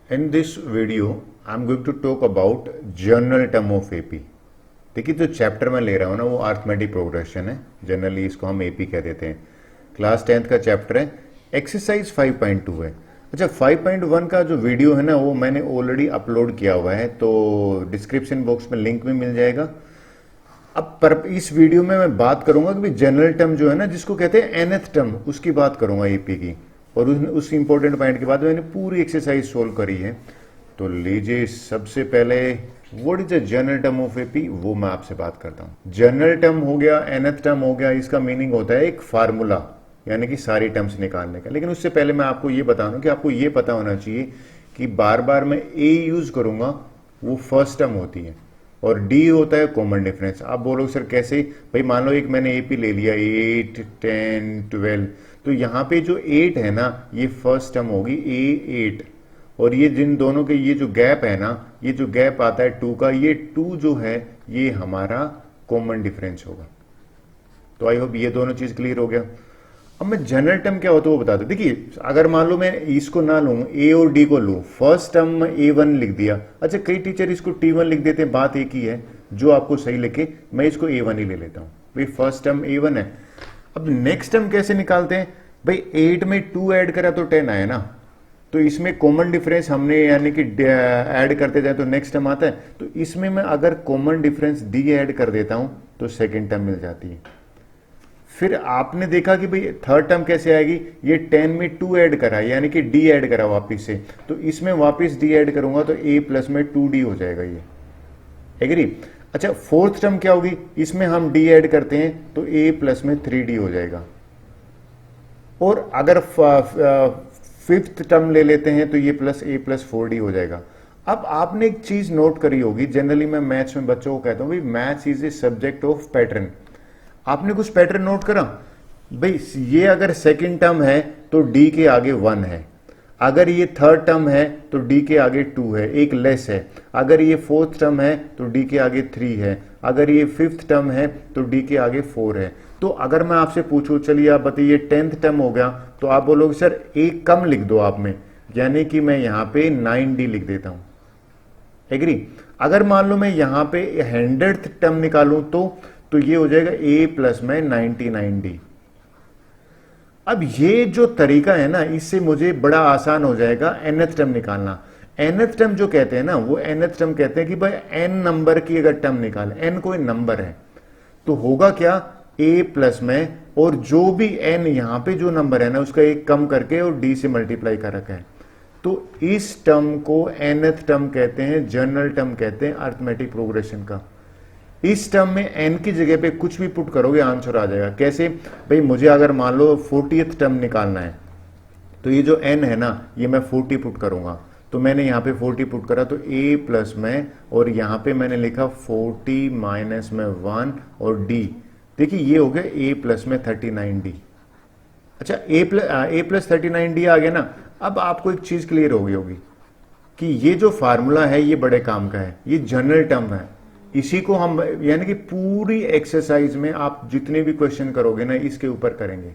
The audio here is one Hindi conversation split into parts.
In this video, I'm going to talk about general term of AP। देखिए जो चैप्टर मैं ले रहा हूँ ना वो अर्थमेटिक प्रोग्रेशन है। जनरली इसको हम AP कह देते हैं। क्लास 10th का चैप्टर है, एक्सरसाइज 5.2 है। अच्छा 5.1 का जो वीडियो है ना वो मैंने ऑलरेडी अपलोड किया हुआ है, तो डिस्क्रिप्शन बॉक्स में लिंक भी मिल जाएगा। अब पर इस वीडियो में मैं बात करूंगा कि जनरल टर्म जो है ना जिसको कहते हैं nth टर्म, उसकी बात करूंगा एपी की। और उस इंपॉर्टेंट पॉइंट के बाद मैंने पूरी एक्सरसाइज सोल्व करी है। तो लीजिए सबसे पहले what is the general term of AP, वो मैं आपसे बात करता हूं। जनरल टर्म हो गया, nth टर्म हो गया, इसका मीनिंग होता है एक फार्मूला, यानी कि सारी टर्म्स निकालने का। लेकिन उससे पहले मैं आपको ये बता दूं कि आपको ये पता होना चाहिए कि बार बार मैं ए यूज करूंगा वो फर्स्ट टर्म होती है और डी होता है कॉमन डिफरेंस। आप बोलोगे सर कैसे? भाई मान लो एक मैंने एपी ले लिया 8, 10, 12, तो यहाँ पे जो 8 है ना ये फर्स्ट टर्म होगी A8, और ये जिन दोनों के ये जो गैप है ना, ये जो गैप आता है 2 का, ये 2 जो है ये हमारा कॉमन डिफरेंस होगा। तो आई होप ये दोनों चीज क्लियर हो गया। अब मैं जनरल टर्म क्या होता है वो बता दो। देखिए अगर मान लो मैं इसको ना लूं, ए और डी को लूं, फर्स्ट टर्म में A1 लिख दिया। अच्छा कई टीचर इसको T1 लिख देते हैं, बात एक ही है, जो आपको सही लिखे, मैं इसको A1 ही ले लेता हूं। भाई फर्स्ट टर्म A1 है। अब नेक्स्ट टर्म कैसे निकालते हैं? भाई 8 में 2 ऐड करा तो 10 आया ना, तो इसमें कॉमन डिफरेंस हमने यानी कि ऐड करते जाए तो नेक्स्ट टर्म आता है। तो इसमें मैं अगर कॉमन डिफरेंस डी ऐड कर देता हूं तो सेकेंड टर्म मिल जाती है। फिर आपने देखा कि भाई थर्ड टर्म कैसे आएगी, ये 10 में 2 ऐड करा यानी कि डी ऐड करा वापिस से, तो इसमें वापिस डी ऐड करूंगा तो a प्लस में 2d हो जाएगा ये। एग्री? अच्छा फोर्थ टर्म क्या होगी, इसमें हम डी ऐड करते हैं तो a प्लस में 3d हो जाएगा। और अगर फिफ्थ टर्म ले लेते हैं तो ये प्लस a प्लस 4d हो जाएगा। अब आपने एक चीज नोट करी होगी, जनरली मैं मैथ्स में बच्चों को कहता हूं भाई maths is a subject of pattern. आपने कुछ पैटर्न नोट करा? भाई ये अगर सेकंड टर्म है तो डी के आगे 1 है, अगर ये थर्ड टर्म है तो डी के आगे 2 है, एक लेस है। अगर ये फोर्थ टर्म है तो डी के आगे 3 है, अगर ये फिफ्थ टर्म है तो डी के आगे 4 है। तो अगर मैं आपसे पूछूं, चलिए आप बताइए 10th टर्म हो गया, तो आप बोलोगे सर एक कम लिख दो आप में, यानी कि मैं यहां पे 9d लिख देता हूं। एग्री? अगर मान लो मैं यहां पे 100th टर्म निकालूं तो ये हो जाएगा a प्लस में 99d। अब ये जो तरीका है ना इससे मुझे बड़ा आसान हो जाएगा nth टर्म निकालना। nth टर्म जो कहते हैं ना वो nth टर्म कहते हैं कि भाई n नंबर की अगर टर्म निकाले, n कोई नंबर है तो होगा क्या, a प्लस में, और जो भी n यहां पे जो नंबर है ना उसका एक कम करके और d से मल्टीप्लाई कर रखा है। तो इस टर्म को nth टर्म कहते हैं, जनरल टर्म कहते हैं अर्थमेटिक प्रोग्रेशन का। इस टर्म में n की जगह पे कुछ भी पुट करोगे आंसर आ जाएगा। कैसे? भाई मुझे अगर मान लो 40th टर्म निकालना है तो ये जो n है ना ये मैं 40 पुट करूंगा, तो मैंने यहाँ पे 40 पुट करा तो a प्लस में, और यहाँ पे मैंने लिखा 40 माइनस में 1 और d। देखिए ये हो गया a प्लस में 39d। अच्छा a प्लस 39d आ गया ना। अब आपको एक चीज क्लियर हो गई होगी कि ये जो फार्मूला है ये बड़े काम का है, ये जनरल टर्म है। इसी को हम यानी कि पूरी एक्सरसाइज में आप जितने भी क्वेश्चन करोगे ना इसके ऊपर करेंगे,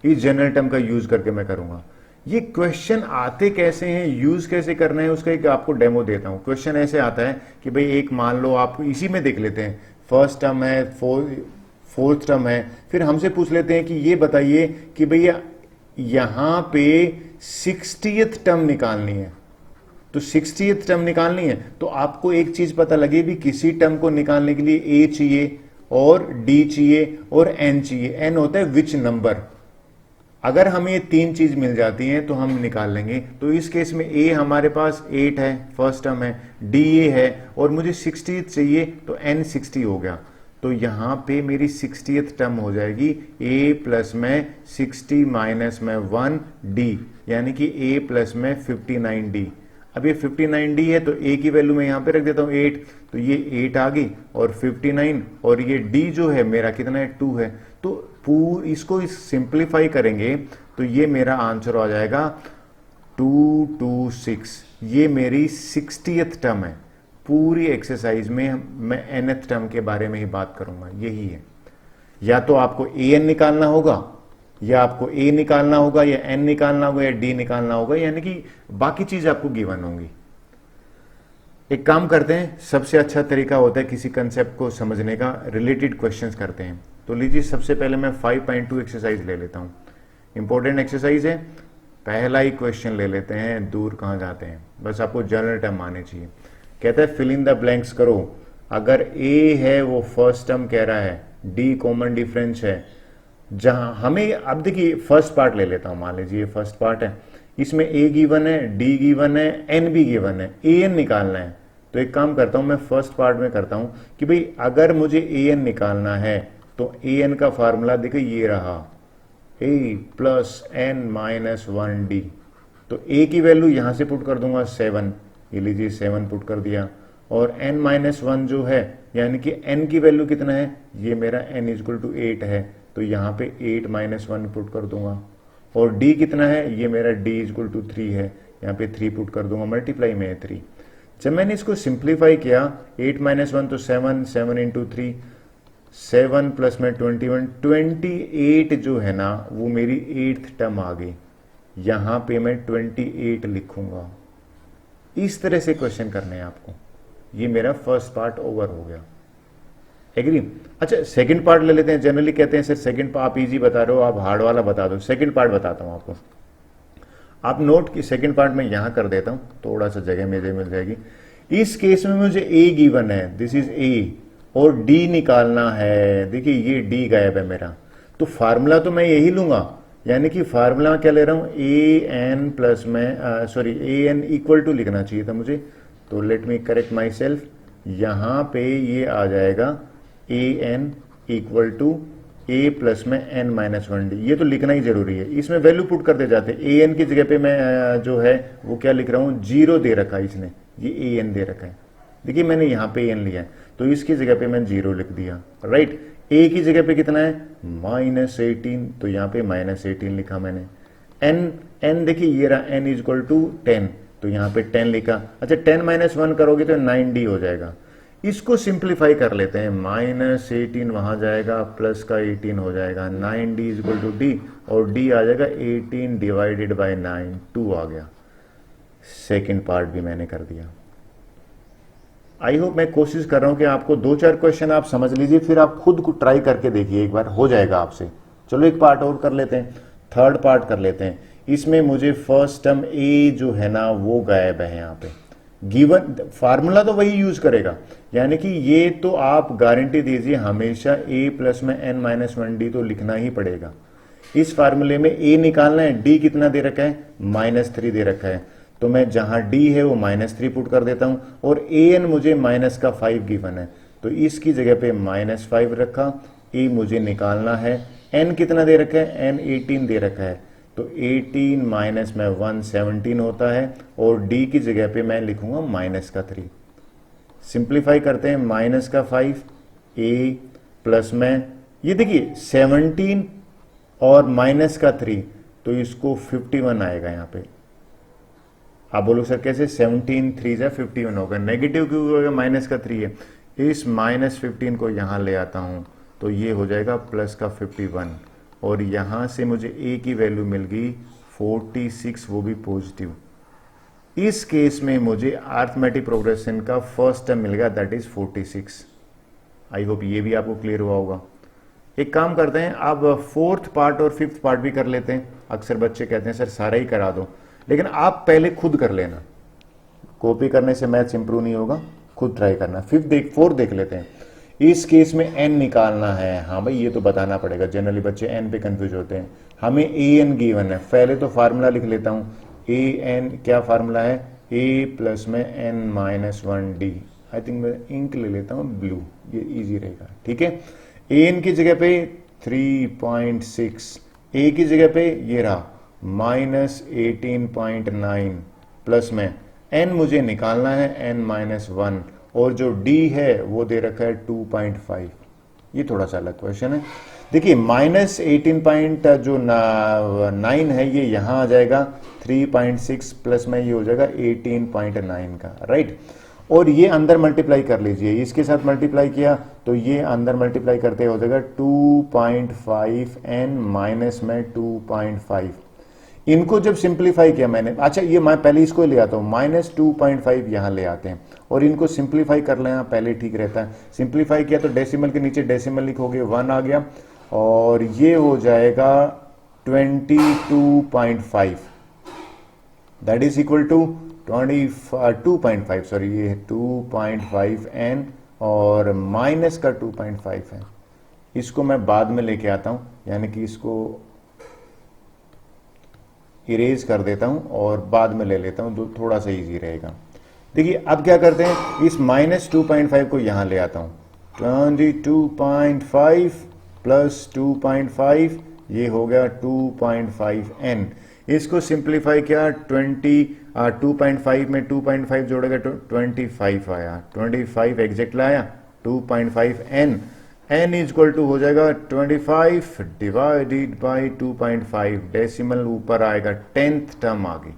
इस जनरल टर्म का यूज करके मैं करूंगा। ये क्वेश्चन आते कैसे हैं, यूज कैसे करना है, उसका एक आपको डेमो देता हूं। क्वेश्चन ऐसे आता है कि भाई एक मान लो आप इसी में देख लेते हैं, फर्स्ट टर्म है, फोर्थ टर्म है, फिर हमसे पूछ लेते हैं कि ये बताइए कि भैया यहां पे 60th टर्म निकालनी है, तो 60th टर्म निकालनी है तो आपको एक चीज पता लगे भी किसी टर्म को निकालने के लिए a चाहिए और d चाहिए और n चाहिए। n होता है विच नंबर। अगर हमें ये तीन चीज मिल जाती हैं तो हम निकाल लेंगे। तो इस केस में a हमारे पास 8 है, फर्स्ट टर्म है, d ये है, और मुझे 60th चाहिए तो n 60 हो गया। तो यहां पे मेरी 60th टर्म हो जाएगी a प्लस में 60 माइनस में 1d, यानी कि a प्लस में 59d। अब ये 59d है तो a की वैल्यू मैं यहां पे रख देता हूं 8, तो ये 8 आ गई, और 59, और ये d जो है मेरा कितना है 2 है। तो इसको सिंप्लीफाई करेंगे तो ये मेरा आंसर आ जाएगा 226। ये मेरी 60th टर्म है। पूरी एक्सरसाइज में मैं nth टर्म के बारे में ही बात करूंगा, यही है। या तो आपको an निकालना होगा या आपको ए निकालना होगा या एन निकालना होगा या डी निकालना होगा, यानी कि बाकी चीज आपको गिवन होंगी। एक काम करते हैं, सबसे अच्छा तरीका होता है किसी कंसेप्ट को समझने का, रिलेटेड क्वेश्चंस करते हैं। तो लीजिए सबसे पहले मैं 5.2 एक्सरसाइज ले लेता हूं, इंपॉर्टेंट एक्सरसाइज है। पहला ही क्वेश्चन ले लेते हैं, दूर कहां जाते हैं, बस आपको जनरल टर्म आने चाहिए। कहता है फिल इन द ब्लैंक्स करो। अगर ए है वो फर्स्ट टर्म कह रहा है, डी कॉमन डिफरेंस है, जहां हमें, अब देखिए फर्स्ट पार्ट ले लेता हूं, मान लीजिए फर्स्ट पार्ट है, इसमें ए गिवन है, डी गिवन है, एन भी गिवन है, ए एन निकालना है। तो एक काम करता हूं, मैं फर्स्ट पार्ट में करता हूं कि भाई अगर मुझे ए एन निकालना है तो ए एन का फार्मूला देखिए ये रहा, ए प्लस एन माइनस 1 डी। तो ए की वैल्यू यहां से पुट कर दूंगा 7, ये लीजिए 7 पुट कर दिया, और n माइनस 1 जो है, यानी कि n की वैल्यू कितना है, ये मेरा n इक्वल टू 8 है, तो यहाँ पे 8 माइनस 1 पुट कर दूंगा। और d कितना है, ये मेरा d इक्वल टू 3 है, यहाँ पे 3 पुट कर दूंगा, मल्टीप्लाई में है 3। जब मैंने इसको सिंप्लीफाई किया, 8 माइनस 1 तो 7, 7 इंटू 3, 7 प्लस में 21, 28 जो है ना वो मेरी 8th टर्म आ गई, यहाँ पे मैं 28 लिखूंगा। इस तरह से क्वेश्चन करने हैं आपको। ये मेरा फर्स्ट पार्ट ओवर हो गया, एग्री। अच्छा सेकंड पार्ट ले लेते हैं। जनरली कहते हैं सर सेकंड पार्ट आप इजी बता रहे हो, आप हार्ड वाला बता दो। सेकंड पार्ट बताता हूं आपको, आप नोट की सेकंड पार्ट में यहां कर देता हूं, थोड़ा सा जगह मुझे मिल जाएगी। इस केस में मुझे ए गिवन है, दिस इज ए, और डी निकालना है। देखिए ये डी गायब है मेरा, तो फार्मूला तो मैं यही लूंगा, यानी कि फार्मूला क्या ले रहा हूं, ए एन प्लस में sorry A N equal to लिखना चाहिए था मुझे, तो let me correct my self पे ये आ जाएगा A N equal to A plus में एन माइनस 1 डी। ये तो लिखना ही जरूरी है, इसमें वैल्यू पुट करते जाते हैं। ए एन की जगह पे मैं जो है वो क्या लिख रहा हूं, 0 दे रखा है इसने, ये ए एन दे रखा है। देखिए मैंने यहाँ पे एन लिया है, तो इसकी जगह पे मैं 0 लिख दिया, राइट। ए की जगह पे कितना है, -18, तो यहाँ पे -18 लिखा मैंने। एन देखिए ये रहा, एन इज इक्वल टू 10, तो यहाँ पे 10 लिखा। अच्छा 10 माइनस 1 करोगे तो 9d हो जाएगा। इसको सिंप्लीफाई कर लेते हैं, -18 वहां जाएगा, प्लस का 18 हो जाएगा, 9d is equal to D, और d आ जाएगा 18 डिवाइडेड बाय 9, 2 आ गया। सेकेंड पार्ट भी मैंने कर दिया। आई होप, मैं कोशिश कर रहा हूं कि आपको 2-4 क्वेश्चन आप समझ लीजिए, फिर आप खुद को ट्राई करके देखिए, एक बार हो जाएगा आपसे। चलो एक पार्ट और कर लेते हैं, थर्ड पार्ट कर लेते हैं। इसमें मुझे फर्स्ट टर्म ए जो है ना वो गायब है यहाँ पे, गिवन फार्मूला तो वही यूज करेगा, यानी कि ये तो आप गारंटी दीजिए हमेशा a प्लस में n माइनस 1d तो लिखना ही पड़ेगा। इस फार्मूले में a निकालना है, d कितना दे रखा है, -3 दे रखा है, तो मैं जहां d है वो -3 पुट कर देता हूं, और an मुझे -5 गिवन है, तो इसकी जगह पे -5 रखा। a मुझे निकालना है, n कितना दे रखा है, n 18 दे रखा है, तो 18 माइनस में 1 17 होता है, और d की जगह पे मैं लिखूंगा -3। सिंप्लीफाई करते हैं, -5 a प्लस में, ये देखिए 17 और -3, तो इसको 51 आएगा यहाँ पे। आप बोलो सर कैसे, 17 3 जा 51 होगा, नेगेटिव क्यों होगा, -3 है। इस -15 को यहां ले आता हूं, तो ये हो जाएगा प्लस का 51, और यहां से मुझे a की वैल्यू मिल गई 46, वो भी पॉजिटिव। इस केस में मुझे अरिथमेटिक प्रोग्रेशन का फर्स्ट टर्म मिल गया, दैट इज 46। आई होप ये भी आपको क्लियर हुआ होगा। एक काम करते हैं, अब फोर्थ पार्ट और फिफ्थ पार्ट भी कर लेते हैं। अक्सर बच्चे कहते हैं सर सारा ही करा दो, लेकिन आप पहले खुद कर लेना, कॉपी करने से मैथ्स इंप्रूव नहीं होगा, खुद ट्राई करना। फोर्थ देख लेते हैं। इस केस में n निकालना है, हाँ भाई ये तो बताना पड़ेगा, जनरली बच्चे n पे कंफ्यूज होते हैं। हमें a n गिवन है, पहले तो फार्मूला लिख लेता हूं, a n क्या फार्मूला है, a प्लस में n minus 1d। I think मैं इंक ले लेता हूं ब्लू, ये इजी रहेगा, ठीक है। a n की जगह पे 3.6, a की जगह पे ये रहा -18.9, प्लस में n मुझे निकालना है n माइनस 1, और जो d है वो दे रखा है 2.5। ये थोड़ा सा अलग क्वेश्चन है। देखिए -18.9 है, ये यहां आ जाएगा 3.6, प्लस में ये हो जाएगा 18.9 का, राइट। और ये अंदर मल्टीप्लाई कर लीजिए, इसके साथ मल्टीप्लाई किया तो ये अंदर मल्टीप्लाई करते हो जाएगा 2.5 n माइनस में 2.5। इनको जब सिंप्लीफाई किया मैंने, अच्छा ये मैं पहले इसको ले आता हूँ, माइनस 2.5 यहाँ ले आते हैं और इनको सिंप्लीफाई कर लेना पहले ठीक रहता है। सिंप्लीफाई किया तो डेसिमल के नीचे डेसिमल लिखोगे 1 आ गया और ये हो जाएगा 22.5, that is equal to 2.5, sorry ये 2.5 n और माइनस का 2.5 है। इसको मैं बाद में लेके आता हूं, यानी कि इसको इरेज कर देता हूं और बाद में ले लेता हूं, जो थोड़ा सा इजी रहेगा। देखिए अब क्या करते हैं, इस माइनस 2.5 को यहां ले आता हूं, 22.5 प्लस 2.5 ये हो गया 2.5 n। इसको सिंप्लीफाई किया 2.5 में 2.5 जोड़ेगा तो 25 आया, 25 एग्जैक्ट लाया, 2.5 n, n इक्वल टू हो जाएगा 25 डिवाइडेड बाई 2.5, डेसिमल ऊपर आएगा, 10th टर्म आ गई।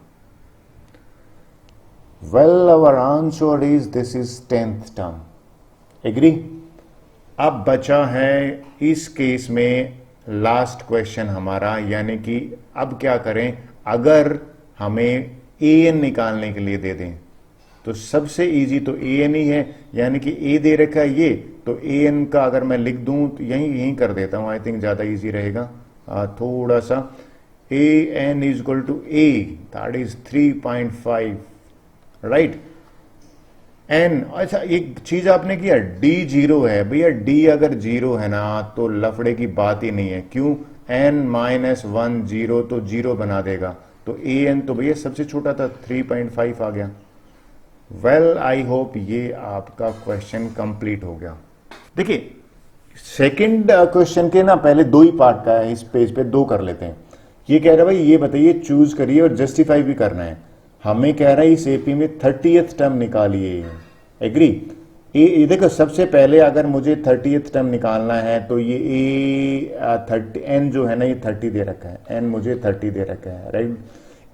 Well our answer is this is 10th term, agree. अब बचा है इस केस में लास्ट क्वेश्चन हमारा, यानी कि अब क्या करें, अगर हमें an निकालने के लिए दे दें तो सबसे इजी तो an ही है, यानी कि a दे रखा है ये, तो an का अगर मैं लिख दूं तो यहीं कर देता हूं, आई थिंक ज्यादा इजी रहेगा थोड़ा सा। an is equal to a, that is 3.5, right. n, अच्छा एक चीज आपने किया, d 0 है भैया, d अगर 0 है ना तो लफड़े की बात ही नहीं है, क्यों, n माइनस 1 0 तो 0 बना देगा, तो an तो भैया सबसे छोटा था, 3.5 आ गया। वेल आई होप ये आपका क्वेश्चन कंप्लीट हो गया। देखिए सेकंड क्वेश्चन के ना पहले 2 ही पार्ट का है, इस पेज पे 2 कर लेते हैं। ये कह रहा है भाई ये बताइए, चूज करिए और जस्टिफाई भी करना है। हमें कह रहा है इस एपी में 30th टर्म निकालिए, एग्री। ये देखो सबसे पहले अगर मुझे 30th टर्म निकालना है तो ये n जो है ना ये 30 दे रखा है, n मुझे 30 दे रखा है, राइट।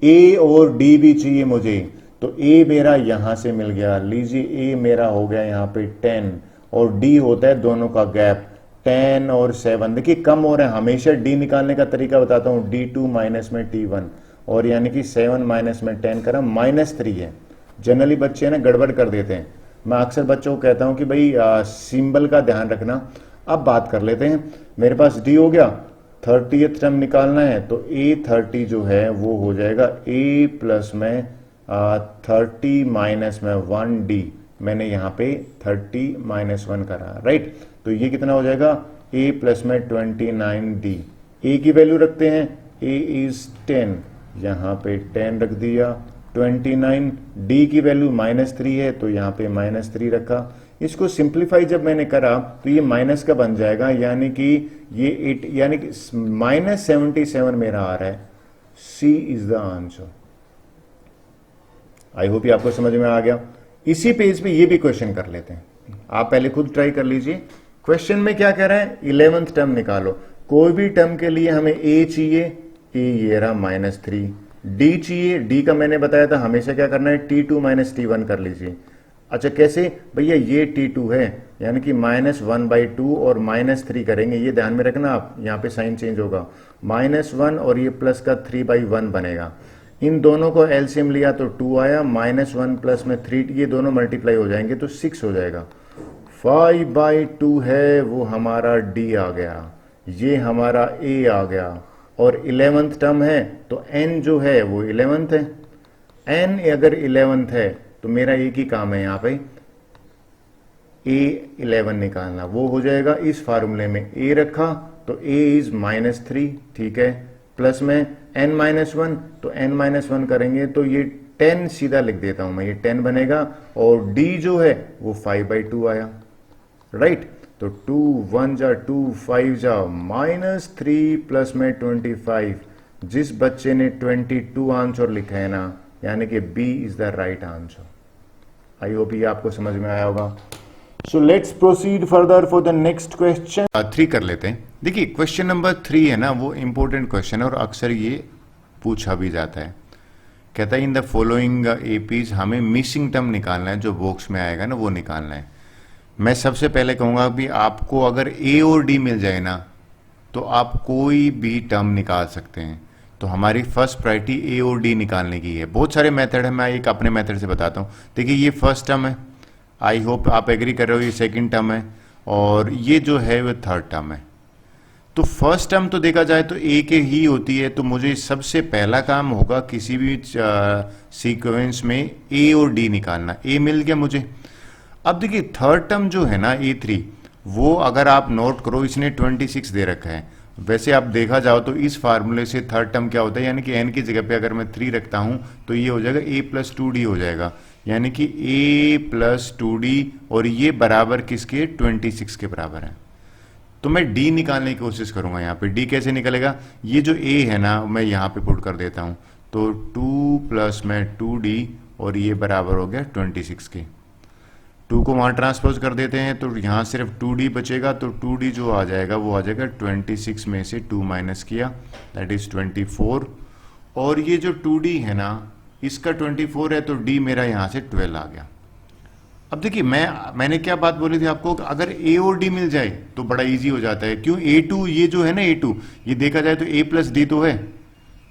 a और d भी चाहिए मुझे, तो a मेरा यहां से मिल गया, लीजिए a मेरा हो गया यहाँ पे 10 और d होता है दोनों का गैप 10 और 7। देखिए कम हो रहा है, हमेशा d निकालने का तरीका बताता हूँ, d2 माइनस में t1, और यानी कि 7 माइनस में 10 करा -3 है। जनरली बच्चे ना गड़बड़ कर देते हैं, मैं अक्सर बच्चों को कहता हूं कि भाई सिंबल का ध्यान रखना। अब बात कर लेते हैं, मेरे पास d हो गया, 30th टर्म निकालना है तो a30 जो है वो हो जाएगा a प्लस में 30 माइनस में 1d, मैंने यहाँ पे 30 माइनस 1 करा, राइट। तो ये कितना हो जाएगा, a प्लस में 29d, a की वैल्यू रखते हैं, a इज 10, यहाँ पे 10 रख दिया, 29, d की वैल्यू -3 है तो यहाँ पे -3 रखा। इसको सिंप्लीफाई जब मैंने करा तो ये माइनस का बन जाएगा, यानी कि ये 8, यानी कि -77 मेरा आ रहा है, C is the answer. I hope ये आपको समझ में आ गया। इसी पेज पे ये भी क्वेश्चन कर लेते हैं, आप पहले खुद ट्राई कर लीजिए। क्वेश्चन में क्या कह रहा है, 11th टर्म निकालो। कोई भी टर्म के लिए हमें a चाहिए, a ये रहा -3, d चाहिए, d का मैंने बताया था हमेशा क्या करना है, t2 माइनस t1 कर लीजिए। अच्छा कैसे भैया, ये t2 है यानी कि -1/2 और -3 करेंगे, ये ध्यान में रखना आप, यहाँ पे साइन चेंज होगा, -1 और ये प्लस का 3/1 बनेगा। इन दोनों को एलसीएम लिया तो 2 आया, -1 प्लस में 3, ये दोनों मल्टीप्लाई हो जाएंगे तो 6 हो जाएगा। 5/2 है वो हमारा d आ गया, ये हमारा a आ गया, और 11th टर्म है तो n जो है वो 11th है। n अगर 11th है तो मेरा एक ही काम है यहाँ पे a11 निकालना, वो हो जाएगा इस फार्मूले में a रखा तो a इज -3, ठीक है, प्लस में n-1 तो n-1 करेंगे तो ये 10 सीधा लिख देता हूं मैं, ये 10 बनेगा, और d जो है वो 5/2 आया, राइट। तो 2 1 जा 2 5 जा -3 प्लस में 25, जिस बच्चे ने 22 आंसर लिखा है ना, यानी कि B is the right answer. I hope ये आपको समझ में आया होगा। So let's proceed further for the next question 3 कर लेते हैं। देखिए क्वेश्चन नंबर 3 है ना, वो इंपॉर्टेंट क्वेश्चन है और अक्सर ये पूछा भी जाता है। कहता है इन द फॉलोइंग एपीज हमें मिसिंग टर्म निकालना है, जो बॉक्स में आएगा ना वो निकालना है। मैं सबसे पहले कहूँगा भी आपको अगर ए और डी मिल जाए ना तो आप कोई भी टर्म निकाल सकते हैं। तो हमारी फर्स्ट प्रायोरिटी ए और डी निकालने की है। बहुत सारे मेथड है, मैं एक अपने मेथड से बताता हूँ। देखिए ये फर्स्ट टर्म है, आई होप आप एग्री कर रहे हो, ये सेकंड टर्म है और ये जो है वो थर्ड टर्म है। तो फर्स्ट टर्म तो देखा जाए तो ए के ही होती है, तो मुझे सबसे पहला काम होगा किसी भी सीक्वेंस में ए और डी निकालना। ए मिल गया मुझे। अब देखिए थर्ड टर्म जो है ना A3, वो अगर आप नोट करो इसने 26 दे रखा है। वैसे आप देखा जाओ तो इस फार्मूले से थर्ड टर्म क्या होता है, यानी कि n की जगह पे अगर मैं 3 रखता हूं तो ये हो जाएगा a प्लस 2d हो जाएगा, यानी कि a प्लस 2d और ये बराबर किसके 26 के बराबर है। तो मैं d निकालने की कोशिश करूंगा। यहाँ पे d कैसे निकलेगा, ये जो a है ना मैं यहाँ पे पुट कर देता हूँ, तो 2 प्लस में 2d और ये बराबर हो गया 26 के। 2 को वहाँ ट्रांसपोज कर देते हैं तो यहाँ सिर्फ 2d बचेगा, तो 2d जो आ जाएगा वो आ जाएगा 26 में से 2 माइनस किया, दैट इज 24। और ये जो 2d है ना इसका 24 है, तो d मेरा यहाँ से 12 आ गया। अब देखिए मैंने क्या बात बोली थी आपको, अगर a और d मिल जाए तो बड़ा इजी हो जाता है। क्यों, a2 ये जो है ना a2 ये देखा जाए तो a प्लस डी तो है,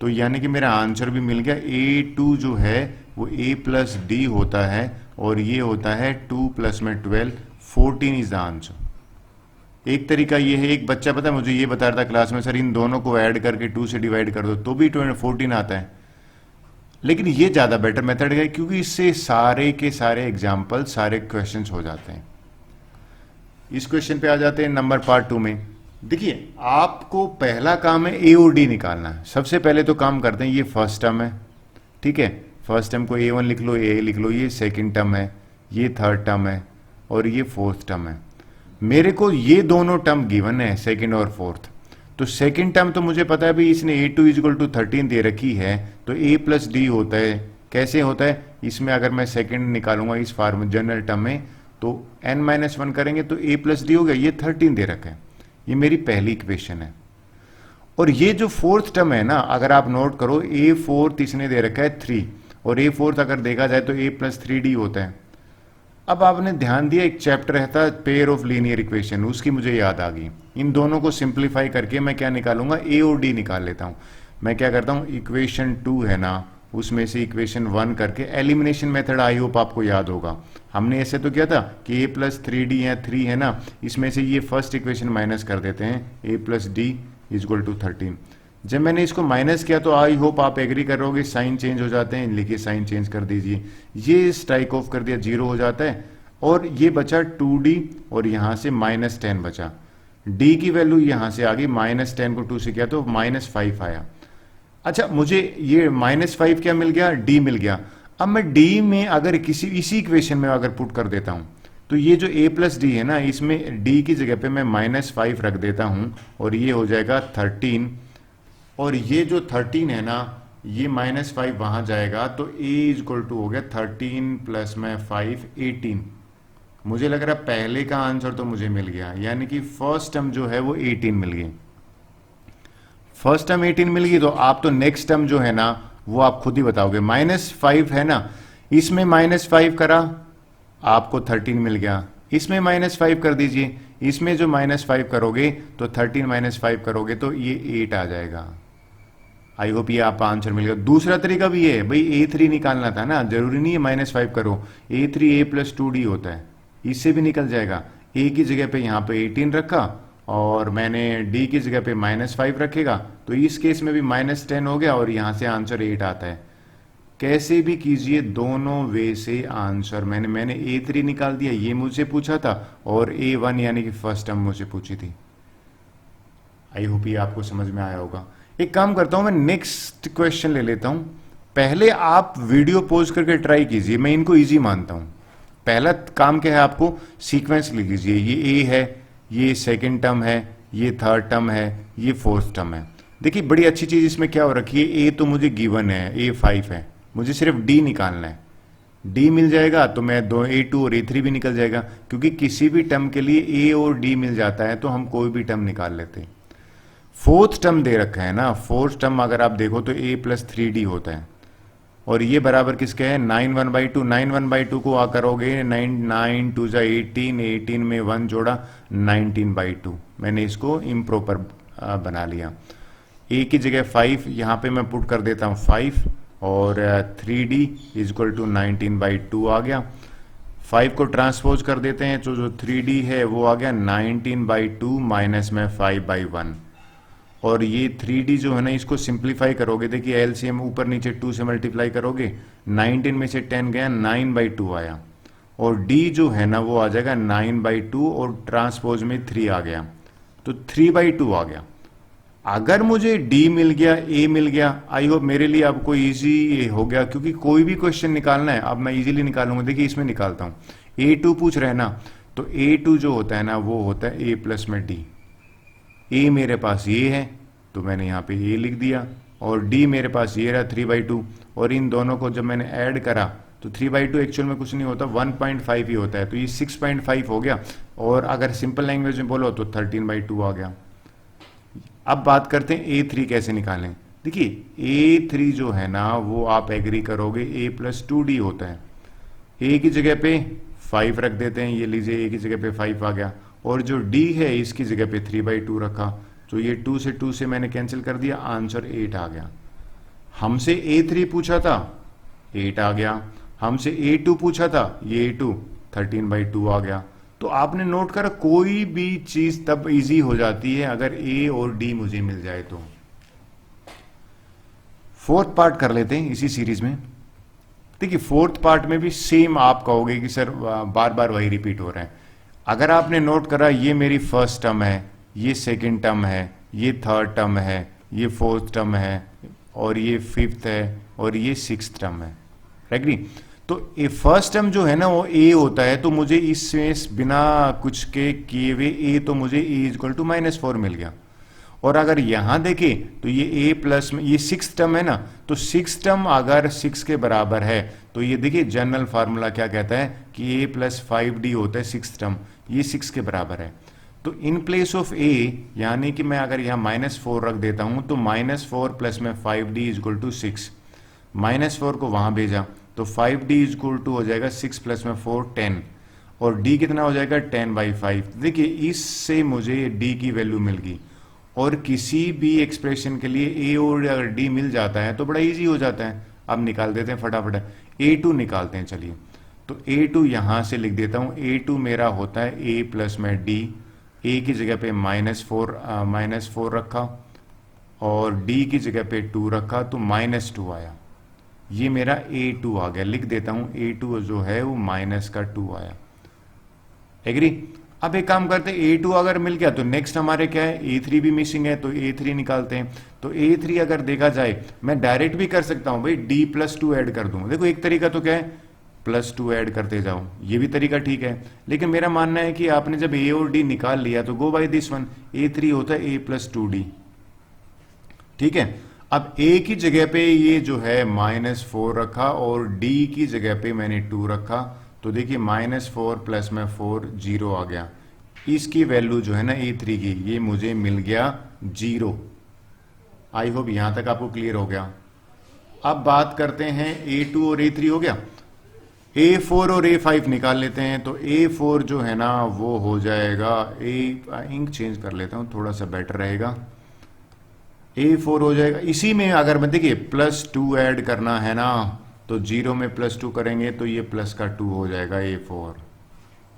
तो यानी कि मेरा आंसर भी मिल गया। a2 जो है वो a प्लस डी होता है और ये होता है 2 प्लस में 12, 14 इज द आंसर। एक तरीका ये है, एक बच्चा पता है मुझे ये बता रहा था क्लास में, सर इन दोनों को ऐड करके 2 से डिवाइड कर दो तो भी 14 आता है। लेकिन ये ज़्यादा बेटर मेथड है क्योंकि इससे सारे के सारे एग्जाम्पल, सारे क्वेश्चंस हो जाते हैं। इस क्वेश्चन पे आ जाते हैं नंबर पार्ट 2 में। देखिए आपको पहला काम है ए और डी निकालना है। सबसे पहले तो काम करते हैं, ये फर्स्ट टर्म है, ठीक है, फर्स्ट टर्म को a1 लिख लो, a लिख लो, ये सेकंड टर्म है, ये थर्ड टर्म है और ये फोर्थ टर्म है। मेरे को ये दोनों टर्म गिवन है, सेकंड और फोर्थ। तो सेकंड टर्म तो मुझे पता है भाई इसने a2 इक्वल टू 13 दे रखी है, तो a प्लस डी होता है। कैसे होता है, इसमें अगर मैं सेकंड निकालूंगा इस फॉर्म जनरल टर्म में तो n-1 करेंगे तो a प्लस डी हो गया, ये 13 दे रखा है, ये मेरी पहली इक्वेशन है। और ये जो फोर्थ टर्म है ना, अगर आप नोट करो a फोर्थ इसने दे रखा है 3 और a फोर्थ अगर देखा जाए तो a प्लस 3d होता है। अब आपने ध्यान दिया एक चैप्टर रहता है पेयर ऑफ लीनियर इक्वेशन, उसकी मुझे याद आ गई। इन दोनों को सिंप्लीफाई करके मैं क्या निकालूंगा, a और d निकाल लेता हूं। मैं क्या करता हूं, इक्वेशन 2 है ना उसमें से इक्वेशन 1 करके, एलिमिनेशन मेथड आई होप आपको याद होगा। हमने ऐसे तो किया था कि a प्लस 3d है 3 है ना, इसमें से ये फर्स्ट इक्वेशन माइनस कर देते हैं, a plus D is equal to 13। जब मैंने इसको माइनस किया तो आई होप आप एग्री कर रहोगे, साइन चेंज हो जाते हैं, लिखिए साइन चेंज कर दीजिए, ये स्ट्राइक ऑफ कर दिया, 0 हो जाता है और ये बचा 2d और यहाँ से -10 बचा। d की वैल्यू यहाँ से आ गई, -10 को 2 से किया तो -5 आया। अच्छा मुझे ये -5 क्या मिल गया, d मिल गया। अब मैं d में अगर किसी इसी इक्वेशन में अगर पुट कर देता हूँ तो ये जो a प्लस डी है ना, इसमें d की जगह पे मैं -5 रख देता हूँ और ये हो जाएगा 13। और ये जो 13 है ना, ये -5 वहां जाएगा तो a इक्वल टू हो गया 13 प्लस में 5 18। मुझे लग रहा है पहले का आंसर तो मुझे मिल गया, यानी कि फर्स्ट टर्म जो है वो 18 मिल गई। फर्स्ट टर्म 18 मिल गई तो आप तो नेक्स्ट टर्म जो है ना वो आप खुद ही बताओगे। -5 है ना, इसमें -5 करा आपको 13 मिल गया, इसमें -5 कर दीजिए, इसमें जो -5 करोगे तो 13 -5 करोगे तो ये 8 आ जाएगा। आई होप ये आपका आंसर मिल गया। दूसरा तरीका भी है भाई, a3 निकालना था ना, जरूरी नहीं है -5 करो, a3 a प्लस 2d होता है, इससे भी निकल जाएगा। a की जगह पे यहाँ पे 18 रखा और मैंने d की जगह पे -5 रखेगा तो इस केस में भी -10 हो गया और यहाँ से आंसर 8 आता है। कैसे भी कीजिए, दोनों वे से आंसर, मैंने a3 निकाल दिया, ये मुझसे पूछा था, और a1 यानी कि फर्स्ट टर्म मुझसे पूछी थी। आई होप ये आपको समझ में आया होगा। एक काम करता हूं, मैं नेक्स्ट क्वेश्चन ले लेता हूं। पहले आप वीडियो पॉज करके ट्राई कीजिए, मैं इनको इजी मानता हूं। पहला काम क्या है, आपको सीक्वेंस लिख लीजिए, ये a है, ये सेकंड टर्म है, ये थर्ड टर्म है, ये फोर्थ टर्म है। देखिए बड़ी अच्छी चीज इसमें क्या हो रखी है, a तो मुझे गिवन है, a5 है, मुझे सिर्फ d निकालना है। d मिल जाएगा तो मैं दो a2 और a3 भी निकल जाएगा, क्योंकि किसी भी टर्म के लिए a और d मिल जाता है तो हम कोई भी टर्म निकाल लेते हैं। फोर्थ टर्म दे रखा है ना, फोर्थ टर्म अगर आप देखो तो a प्लस 3d होता है, और ये बराबर किसके है 9 1/2। 9 1/2 को आ करोगे 9 2 जा 18, 18 में 1 जोड़ा 19/2। मैंने इसको इम्प्रॉपर बना लिया। ए की जगह 5 यहाँ पे मैं पुट कर देता हूँ 5 और 3d इजक्वल टू 19/2 आ गया। 5 को ट्रांसपोज कर देते हैं तो जो 3d है वो आ गया 19/2 माइनस में 5/1। और ये 3d जो है ना इसको सिंप्लीफाई करोगे, देखिए एलसीएम ऊपर नीचे 2 से मल्टीप्लाई करोगे 19 में से 10 गया 9/2 आया। और d जो है ना वो आ जाएगा 9/2 और ट्रांसपोज में 3 आ गया तो 3/2 आ गया। अगर मुझे d मिल गया, a मिल गया, आई होप मेरे लिए आपको इजी हो गया, क्योंकि कोई भी क्वेश्चन निकालना है अब मैं इजीली निकालूंगा। देखिए इसमें निकालता हूं a2 पूछ रहे हैं ना, तो a2 जो होता है ना वो होता है a प्लस में d। a मेरे पास ये है तो मैंने यहाँ पे a लिख दिया और d मेरे पास ये रहा 3/2 और इन दोनों को जब मैंने ऐड करा तो 3/2 एक्चुअल में कुछ नहीं होता 1.5 ही होता है, तो ये 6.5 हो गया। और अगर सिंपल लैंग्वेज में बोलो तो 13/2 आ गया। अब बात करते हैं a3 कैसे निकालें। देखिए a3 जो है ना वो आप एग्री करोगे a प्लस 2d होता है। a की जगह पे 5 रख देते हैं, ये लीजिए a की जगह पे 5 आ गया और जो d है इसकी जगह पे 3/2 रखा तो ये 2 से मैंने कैंसिल कर दिया, आंसर 8 आ गया। हमसे a3 पूछा था 8 आ गया, हमसे a2 पूछा था ये a2 13/2 आ गया। तो आपने नोट करा कोई भी चीज तब इजी हो जाती है अगर a और d मुझे मिल जाए तो। फोर्थ पार्ट कर लेते हैं इसी सीरीज में। देखिए फोर्थ पार्ट में भी सेम आप कहोगे कि सर बार बार वही रिपीट हो रहा है। अगर आपने नोट करा ये मेरी फर्स्ट टर्म है, ये सेकंड टर्म है, ये थर्ड टर्म है, ये फोर्थ टर्म है और ये फिफ्थ है और ये सिक्स्थ टर्म है, एग्री। तो ए फर्स्ट टर्म जो है ना वो a होता है, तो मुझे इसमें बिना कुछ के किए हुए a तो मुझे a इक्वल टू -4 मिल गया। और अगर यहां देखें तो ये a प्लस में ये सिक्स टर्म है ना, तो सिक्स टर्म अगर 6 के बराबर है तो ये देखिए जनरल फार्मूला क्या कहता है कि a प्लस 5d होता है सिक्स टर्म, ये 6 के बराबर है। तो इन प्लेस ऑफ a यानी कि मैं अगर यहाँ -4 रख देता हूं तो -4 प्लस में 5d इक्वल टू 6, -4 को वहां भेजा तो 5d इक्वल टू हो जाएगा 6 प्लस में 4 10 और d कितना हो जाएगा 10/5। देखिए इससे मुझे d की वैल्यू मिल गई। और किसी भी एक्सप्रेशन के लिए a और अगर d मिल जाता है तो बड़ा इजी हो जाता है। अब निकाल देते हैं फटाफट, a2 निकालते हैं। चलिए तो a2 यहां से लिख देता हूं, a2 मेरा होता है a प्लस में d, a की जगह पे -4 रखा और d की जगह पे 2 रखा तो -2 आया। ये मेरा a2 आ गया, लिख देता हूं a2 जो है वो -2 आया, एग्री। अब एक काम करते हैं a2 अगर मिल गया तो नेक्स्ट हमारे क्या है a3 भी मिसिंग है तो a3 निकालते हैं। तो a3 अगर देखा जाए मैं डायरेक्ट भी कर सकता हूं भाई, d प्लस 2 ऐड कर दूं। देखो एक तरीका तो क्या है +2 ऐड करते जाओ, ये भी तरीका ठीक है, लेकिन मेरा मानना है कि आपने जब a और d निकाल लिया तो गो बाय दिस वन, a3 होता है a प्लस 2d, ठीक है। अब a की जगह पे ये जो है -4 रखा और d की जगह पे मैंने 2 रखा तो देखिए -4 प्लस में 4 0 आ गया। इसकी वैल्यू जो है ना a3 की ये मुझे मिल गया 0। आई होप यहां तक आपको क्लियर हो गया। अब बात करते हैं a2 और a3 हो गया, a4 और a5 निकाल लेते हैं। तो a4 जो है ना वो हो जाएगा इंक चेंज कर लेता हूं थोड़ा सा बेटर रहेगा, a4 हो जाएगा। इसी में अगर मैं देखिए +2 ऐड करना है ना तो 0 में +2 करेंगे तो ये प्लस का 2 हो जाएगा a4,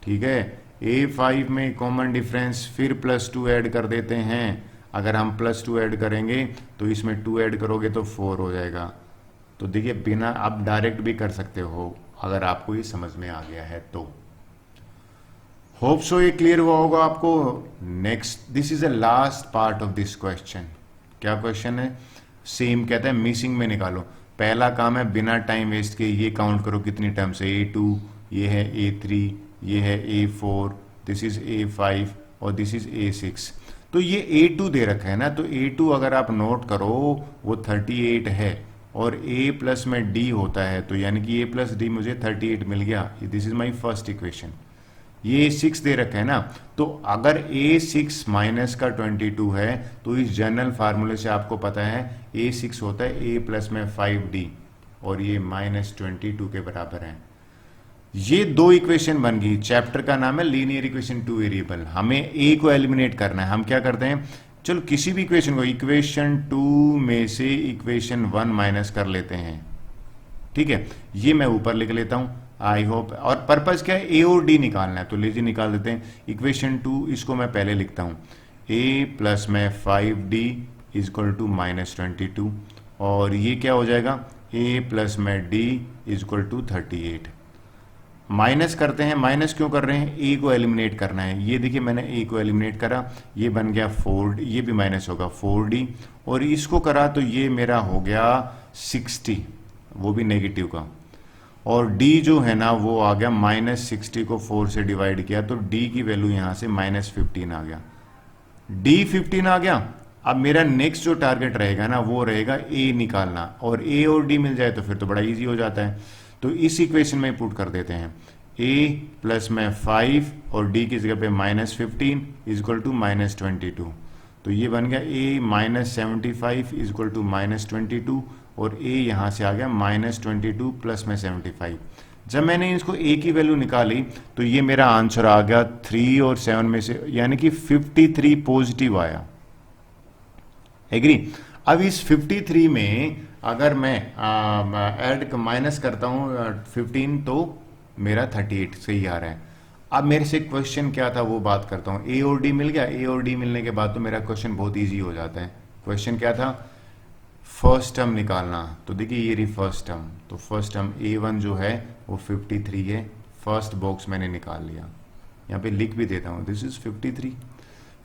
ठीक है। a5 में कॉमन डिफरेंस फिर +2 ऐड कर देते हैं, अगर हम +2 ऐड करेंगे तो इसमें 2 ऐड करोगे तो 4 हो जाएगा। तो देखिए बिना आप डायरेक्ट भी कर सकते हो अगर आपको ये समझ में आ गया है तो। होप सो ये क्लियर हुआ होगा आपको। Next this is the last part of this question. क्या क्वेश्चन है, सेम कहता है मिसिंग में निकालो। पहला काम है बिना टाइम वेस्ट के ये काउंट करो कितनी टर्म्स है, a2, ये है a3, ये है a4, दिस इज a5 और दिस इज a6। तो ये a2 दे रखा है ना, तो a2 अगर आप नोट करो वो 38 है और a प्लस में d होता है तो यानी कि a प्लस d मुझे 38 मिल गया। This is my first equation. ये 6 दे रखा है ना, तो अगर a6 माइनस का 22 है तो इस जनरल फार्मूले से आपको पता है a6 होता है a प्लस में 5d। और ये -22 के बराबर है। ये दो इक्वेशन बन गई। चैप्टर का नाम है लीनियर इक्वेशन टू वेरिएबल। हमें ए को एलिमिनेट करना है। हम क्या करते हैं, चलो किसी भी इक्वेशन को इक्वेशन 2 में से इक्वेशन 1 माइनस कर लेते हैं। ठीक है, ये मैं ऊपर लिख लेता हूं, आई होप। और पर्पस क्या है, ए और डी निकालना है, तो लीजिए निकाल देते हैं। इक्वेशन 2 इसको मैं पहले लिखता हूं, ए प्लस में 5d इजक्वल टू -22, और ये क्या हो जाएगा, ए प्लस में डी इजक्वल टू 38। माइनस करते हैं, माइनस क्यों कर रहे हैं, ए को एलिमिनेट करना है। ये देखिए मैंने ए को एलिमिनेट करा, ये बन गया 4, ये भी माइनस होगा 4d, और इसको करा तो ये मेरा हो गया 60, वो भी नेगेटिव का, और d जो है ना वो आ गया -60 को 4 से डिवाइड किया तो d की वैल्यू यहां से -15 आ गया। d 15 आ गया। अब मेरा नेक्स्ट जो टारगेट रहेगा ना वो रहेगा a निकालना, और a और d मिल जाए तो फिर तो बड़ा इजी हो जाता है। तो इस इक्वेशन में पुट कर देते हैं, a प्लस में 5 और d की जगह पे -15 इजक्वल टू -22, तो ये बन गया a -75 इजक्वल टू -22, और a यहां से आ गया -22 प्लस में 75। जब मैंने इसको a की वैल्यू निकाली तो ये मेरा आंसर आ गया 3 और 7 में से, यानी कि 53 पॉजिटिव आया। एग्री। अब इस 53 में अगर मैं ऐड माइनस करता हूं 15 तो मेरा 38 सही आ रहा है। अब मेरे से क्वेश्चन क्या था वो बात करता हूं। ए और डी मिल गया, ए और डी मिलने के बाद तो मेरा क्वेश्चन बहुत इजी हो जाता है। क्वेश्चन क्या था, फर्स्ट टर्म निकालना। तो देखिए ये रही फर्स्ट टर्म, तो फर्स्ट टर्म a1 जो है वो 53 है, फर्स्ट बॉक्स मैंने निकाल लिया, यहाँ पे लिख भी देता हूं दिस इज 53।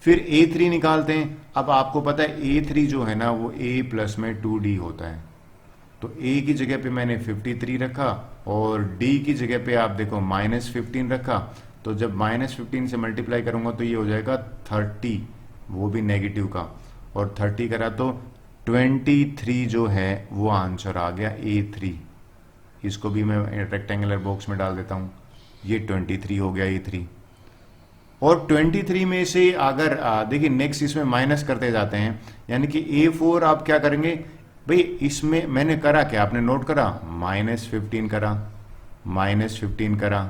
फिर a3 निकालते हैं। अब आपको पता है a3 जो है ना वो a प्लस में 2d होता है, तो a की जगह पे मैंने 53 रखा और d की जगह पे आप देखो -15 रखा, तो जब -15 से मल्टीप्लाई करूंगा तो ये हो जाएगा 30, वो भी नेगेटिव का, और 30 करा तो 23 जो है वो आंसर आ गया a3। इसको भी मैं रेक्टेंगुलर बॉक्स में डाल देता हूं, ये 23 हो गया a3। और 23 में से अगर देखिए नेक्स्ट इसमें माइनस करते जाते हैं, यानी कि a4 आप क्या करेंगे भाई, इसमें मैंने करा क्या, आपने नोट करा, -15 करा, -15 करा,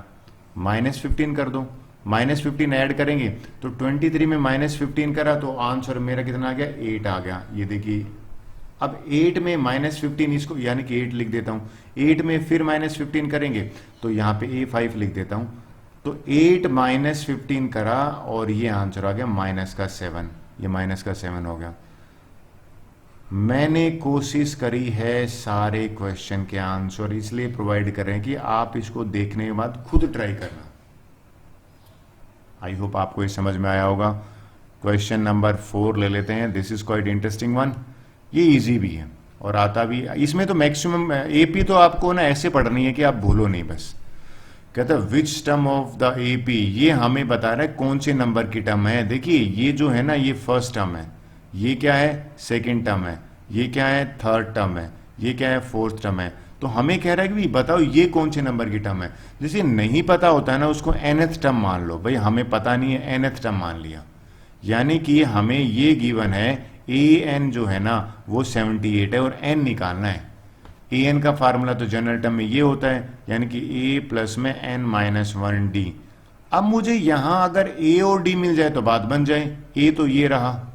-15 कर दो, -15 ऐड करेंगे तो 23 में -15 करा तो आंसर मेरा कितना आ गया, 8 आ गया। ये देखिए अब 8 में -15 इसको यानी कि 8 लिख देता हूं, 8 में फिर -15 करेंगे तो यहां पे a5 लिख देता हूं, तो 8 -15 करा और ये आंसर आ गया -7, ये -7 हो गया। मैंने कोशिश करी है सारे क्वेश्चन के आंसर इसलिए प्रोवाइड कर रहे हैं कि आप इसको देखने के बाद खुद ट्राई करना। आई होप आपको ये समझ में आया होगा। क्वेश्चन नंबर 4 ले लेते हैं, this is quite interesting one. ये इजी भी है और आता भी, इसमें तो मैक्सिमम एपी तो आपको ना ऐसे पढ़नी है कि आप भूलो नहीं बस। कहता है which term of the AP, ये हमें बता रहा है कौन से नंबर की टर्म है। देखिए ये जो है ना ये फर्स्ट टर्म है, ये क्या है सेकंड टर्म है, ये क्या है थर्ड टर्म है, ये क्या है फोर्थ टर्म है। तो हमें कह रहा है कि भाई बताओ ये कौन से नंबर की टर्म है। जैसे नहीं पता होता है ना उसको nth टर्म मान लो, भाई हमें पता नहीं है nth टर्म मान लिया, यानी कि हमें ये गिवन है an जो है ना वो 78 है और n निकालना है। an का फार्मूला तो जनरल टर्म में ये होता है, यानी कि a प्लस में n-1d। अब मुझे यहां अगर a और d मिल जाए तो बात बन जाए, a तो ये रहा,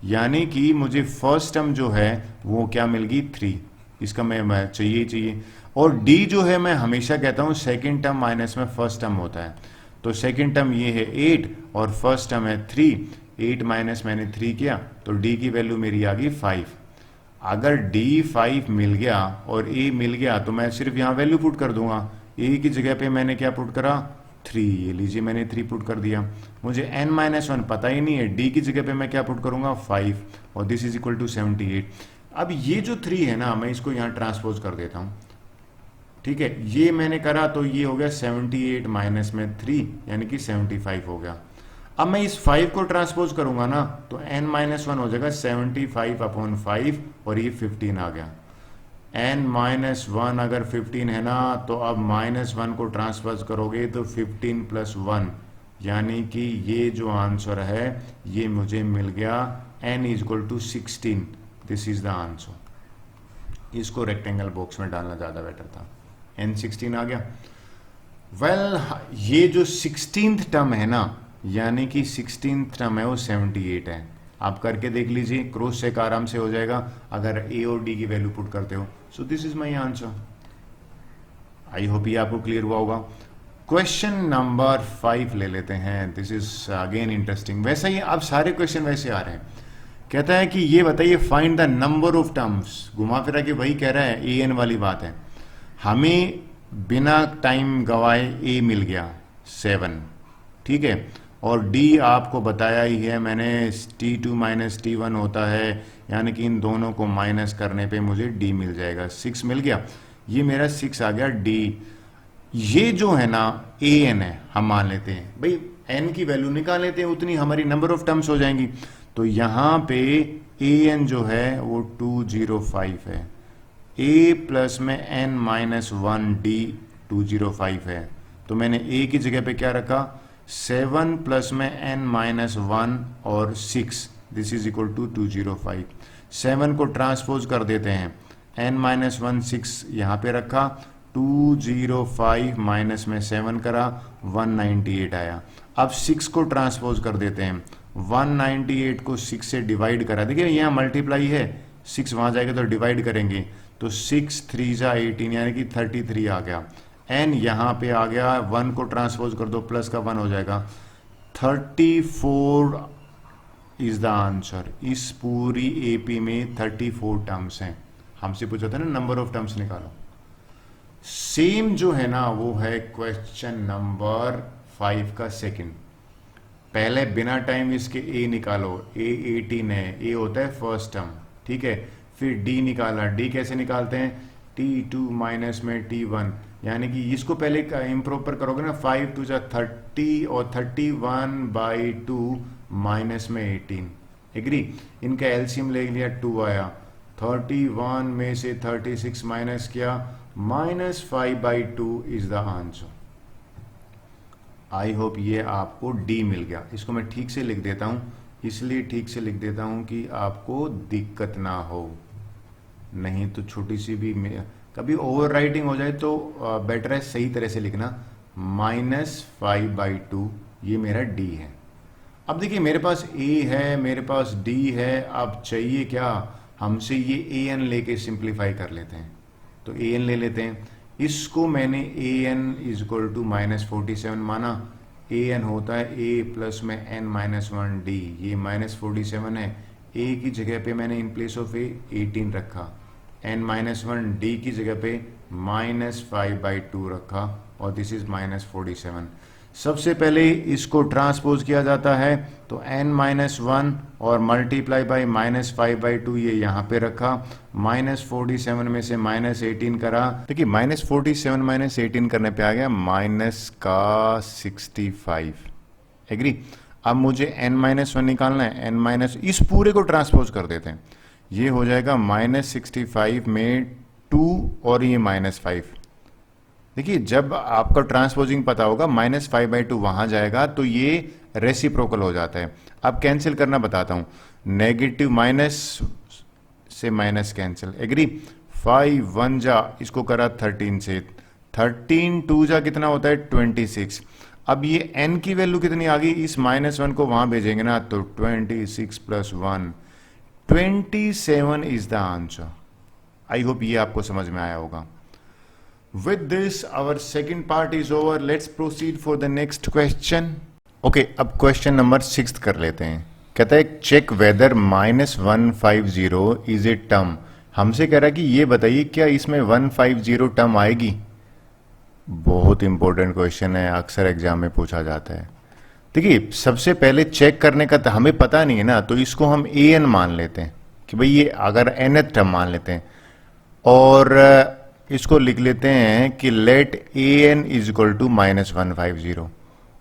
यानी कि मुझे फर्स्ट टर्म जो है वो क्या मिल गई 3, इसका मैं चाहिए ही चाहिए। और d जो है मैं हमेशा कहता हूं सेकंड टर्म माइनस में फर्स्ट टर्म होता है, तो सेकंड टर्म ये है 8 और फर्स्ट टर्म है 3, 8 माइनस मैंने 3 किया तो d की वैल्यू मेरी आ गई 5। अगर d 5 मिल गया और a मिल गया तो मैं सिर्फ यहां वैल्यू पुट कर दूंगा, a की जगह पे मैंने क्या पुट करा 3, ये लीजिए मैंने 3 पुट कर दिया। मुझे n-1 पता ही नहीं है, d की जगह पे मैं क्या पुट करूंगा 5, और दिस इज इक्वल टू 78। अब ये जो 3 है ना मैं इसको यहां ट्रांसपोज कर देता हूं, ठीक है, ये मैंने करा तो ये हो गया 78 माइनस में 3 यानी कि 75 हो गया। अब मैं इस 5 को ट्रांसपोज करूंगा ना तो n-1 हो जाएगा 75/5 और ये 15 आ गया। n-1 अगर 15 है ना तो अब -1 को ट्रांसपोज करोगे तो 15 + 1, यानी कि ये जो आंसर है ये मुझे मिल गया n = 16। This is the answer. इसको रेक्टेंगल बॉक्स में डालना ज़्यादा बेटर था। n16 आ गया। वेल ये जो 16th टर्म है ना, यानी कि 16th टर्म है वो 78 है। आप करके देख लीजिए, क्रॉस चेक आराम से हो जाएगा अगर ए और डी की वैल्यू पुट करते हो। So this is my answer. I hope ये आपको क्लियर हुआ होगा। क्वेश्चन नंबर 5 ले लेते हैं। This is again interesting. वैसा ही अब सारे क्वेश्चन वैसे आ रहे हैं। कहता है कि ये बताइए find the number of terms. घुमा फिरा के वही कह रहा है, ए एन वाली बात है। हमें बिना टाइम गवाए ए मिल गया 7, ठीक है, और डी आपको बताया ही है मैंने, T2 माइनस T1 होता है, यानी कि इन दोनों को माइनस करने पे मुझे डी मिल जाएगा। 6 मिल गया, ये मेरा 6 आ गया। डी ये जो है ना ए एन है, हम मान लेते हैं भाई एन की वैल्यू निकाल लेते हैं, उतनी हमारी नंबर ऑफ टर्म्स हो जाएंगी। तो यहां पे ए एन जो है वो 205 है, ए प्लस में एन माइनस 1 डी 205 है। तो मैंने ए की जगह पे क्या रखा, 7 प्लस में एन माइनस 1 और 6, दिस इज इक्वल टू 205। 7 को ट्रांसपोज कर देते हैं, एन माइनस 1 6 यहाँ पे रखा, 205 माइनस में 7 करा, 198 आया। अब 6 को ट्रांसपोज कर देते हैं, 198 को 6 से डिवाइड करा, देखिए यहाँ मल्टीप्लाई है, 6 वहां जाएगा तो डिवाइड करेंगे, तो 6 3 जा 18 यानी कि 33 आ गया। एन यहाँ पे आ गया, 1 को ट्रांसपोज कर दो, प्लस का 1 हो जाएगा, 34 इज द आंसर। इस पूरी एपी में 34 टर्म्स हैं। हमसे पूछा था ना नंबर ऑफ टर्म्स निकालो। सेम जो है ना वो है क्वेश्चन नंबर 5 का सेकंड। पहले बिना टाइम इसके ए निकालो, ए 18 है, ए होता है फर्स्ट टर्म, ठीक है। फिर डी निकाला, डी कैसे निकालते हैं, T2 माइनस में T1, यानी कि इसको पहले इम्प्रॉपर करोगे ना, 5 2 जा 30 और 31/2 माइनस में 18, एग्री। इनका एलसीएम ले लिया, 2 आया, 31 में से 36 माइनस किया, -5/2 is the answer. I hope ये आपको डी मिल गया। इसको मैं ठीक से लिख देता हूं, इसलिए ठीक से लिख देता हूं कि आपको दिक्कत ना हो, नहीं तो छोटी सी भी कभी ओवर राइटिंग हो जाए तो बेटर है सही तरह से लिखना। -5/2 ये मेरा डी है। अब देखिए मेरे पास ए है, मेरे पास डी है, अब चाहिए क्या हमसे, ये ए एन लेके सिंप्लीफाई कर लेते हैं। तो ए एन ले लेते हैं, इसको मैंने ए एन इज इक्वल टू -47 माना। ए एन होता है ए प्लस में एन माइनस 1 डी, ये -47 है, ए की जगह पे मैंने इन प्लेस ऑफ ए 18 रखा, एन माइनस 1 डी की जगह पे -5/2 रखा, और दिस इज -47। सबसे पहले इसको ट्रांसपोज किया जाता है, तो n माइनस 1 और मल्टीप्लाई बाई -5/2 ये यहाँ पे रखा, -47 में से -18 करा, देखिए -47 -18 करने पे आ गया -65, एग्री। अब मुझे n-1 निकालना है, इस पूरे को ट्रांसपोज कर देते हैं, ये हो जाएगा -65 में 2 और ये -5। देखिए जब आपका ट्रांसपोजिंग पता होगा, -5/2 वहां जाएगा तो ये रेसिप्रोकल हो जाता है। अब कैंसिल करना बताता हूं, नेगेटिव माइनस से माइनस कैंसिल, एग्री। 5 1 जा, इसको करा 13 से, 13 2 जा कितना होता है 26। अब ये n की वैल्यू कितनी आ गई, इस -1 को वहां भेजेंगे ना, तो 26 + 1 27 is the answer. I hope ये आपको समझ में आया होगा। With this, our second part is over. Let's proceed for the next question. Okay, अब क्वेश्चन नंबर 6 कर लेते हैं। कहता है check whether -150 is a term. हमसे कह रहा है कि ये बताइए क्या इसमें 150 टर्म आएगी। बहुत इंपॉर्टेंट क्वेश्चन है, अक्सर एग्जाम में पूछा जाता है। देखिए सबसे पहले चेक करने का तो हमें पता नहीं है ना, तो इसको हम ए एन मान लेते हैं कि भाई ये अगर nth टर्म मान लेते हैं, और इसको लिख लेते हैं कि let A N is equal to -150,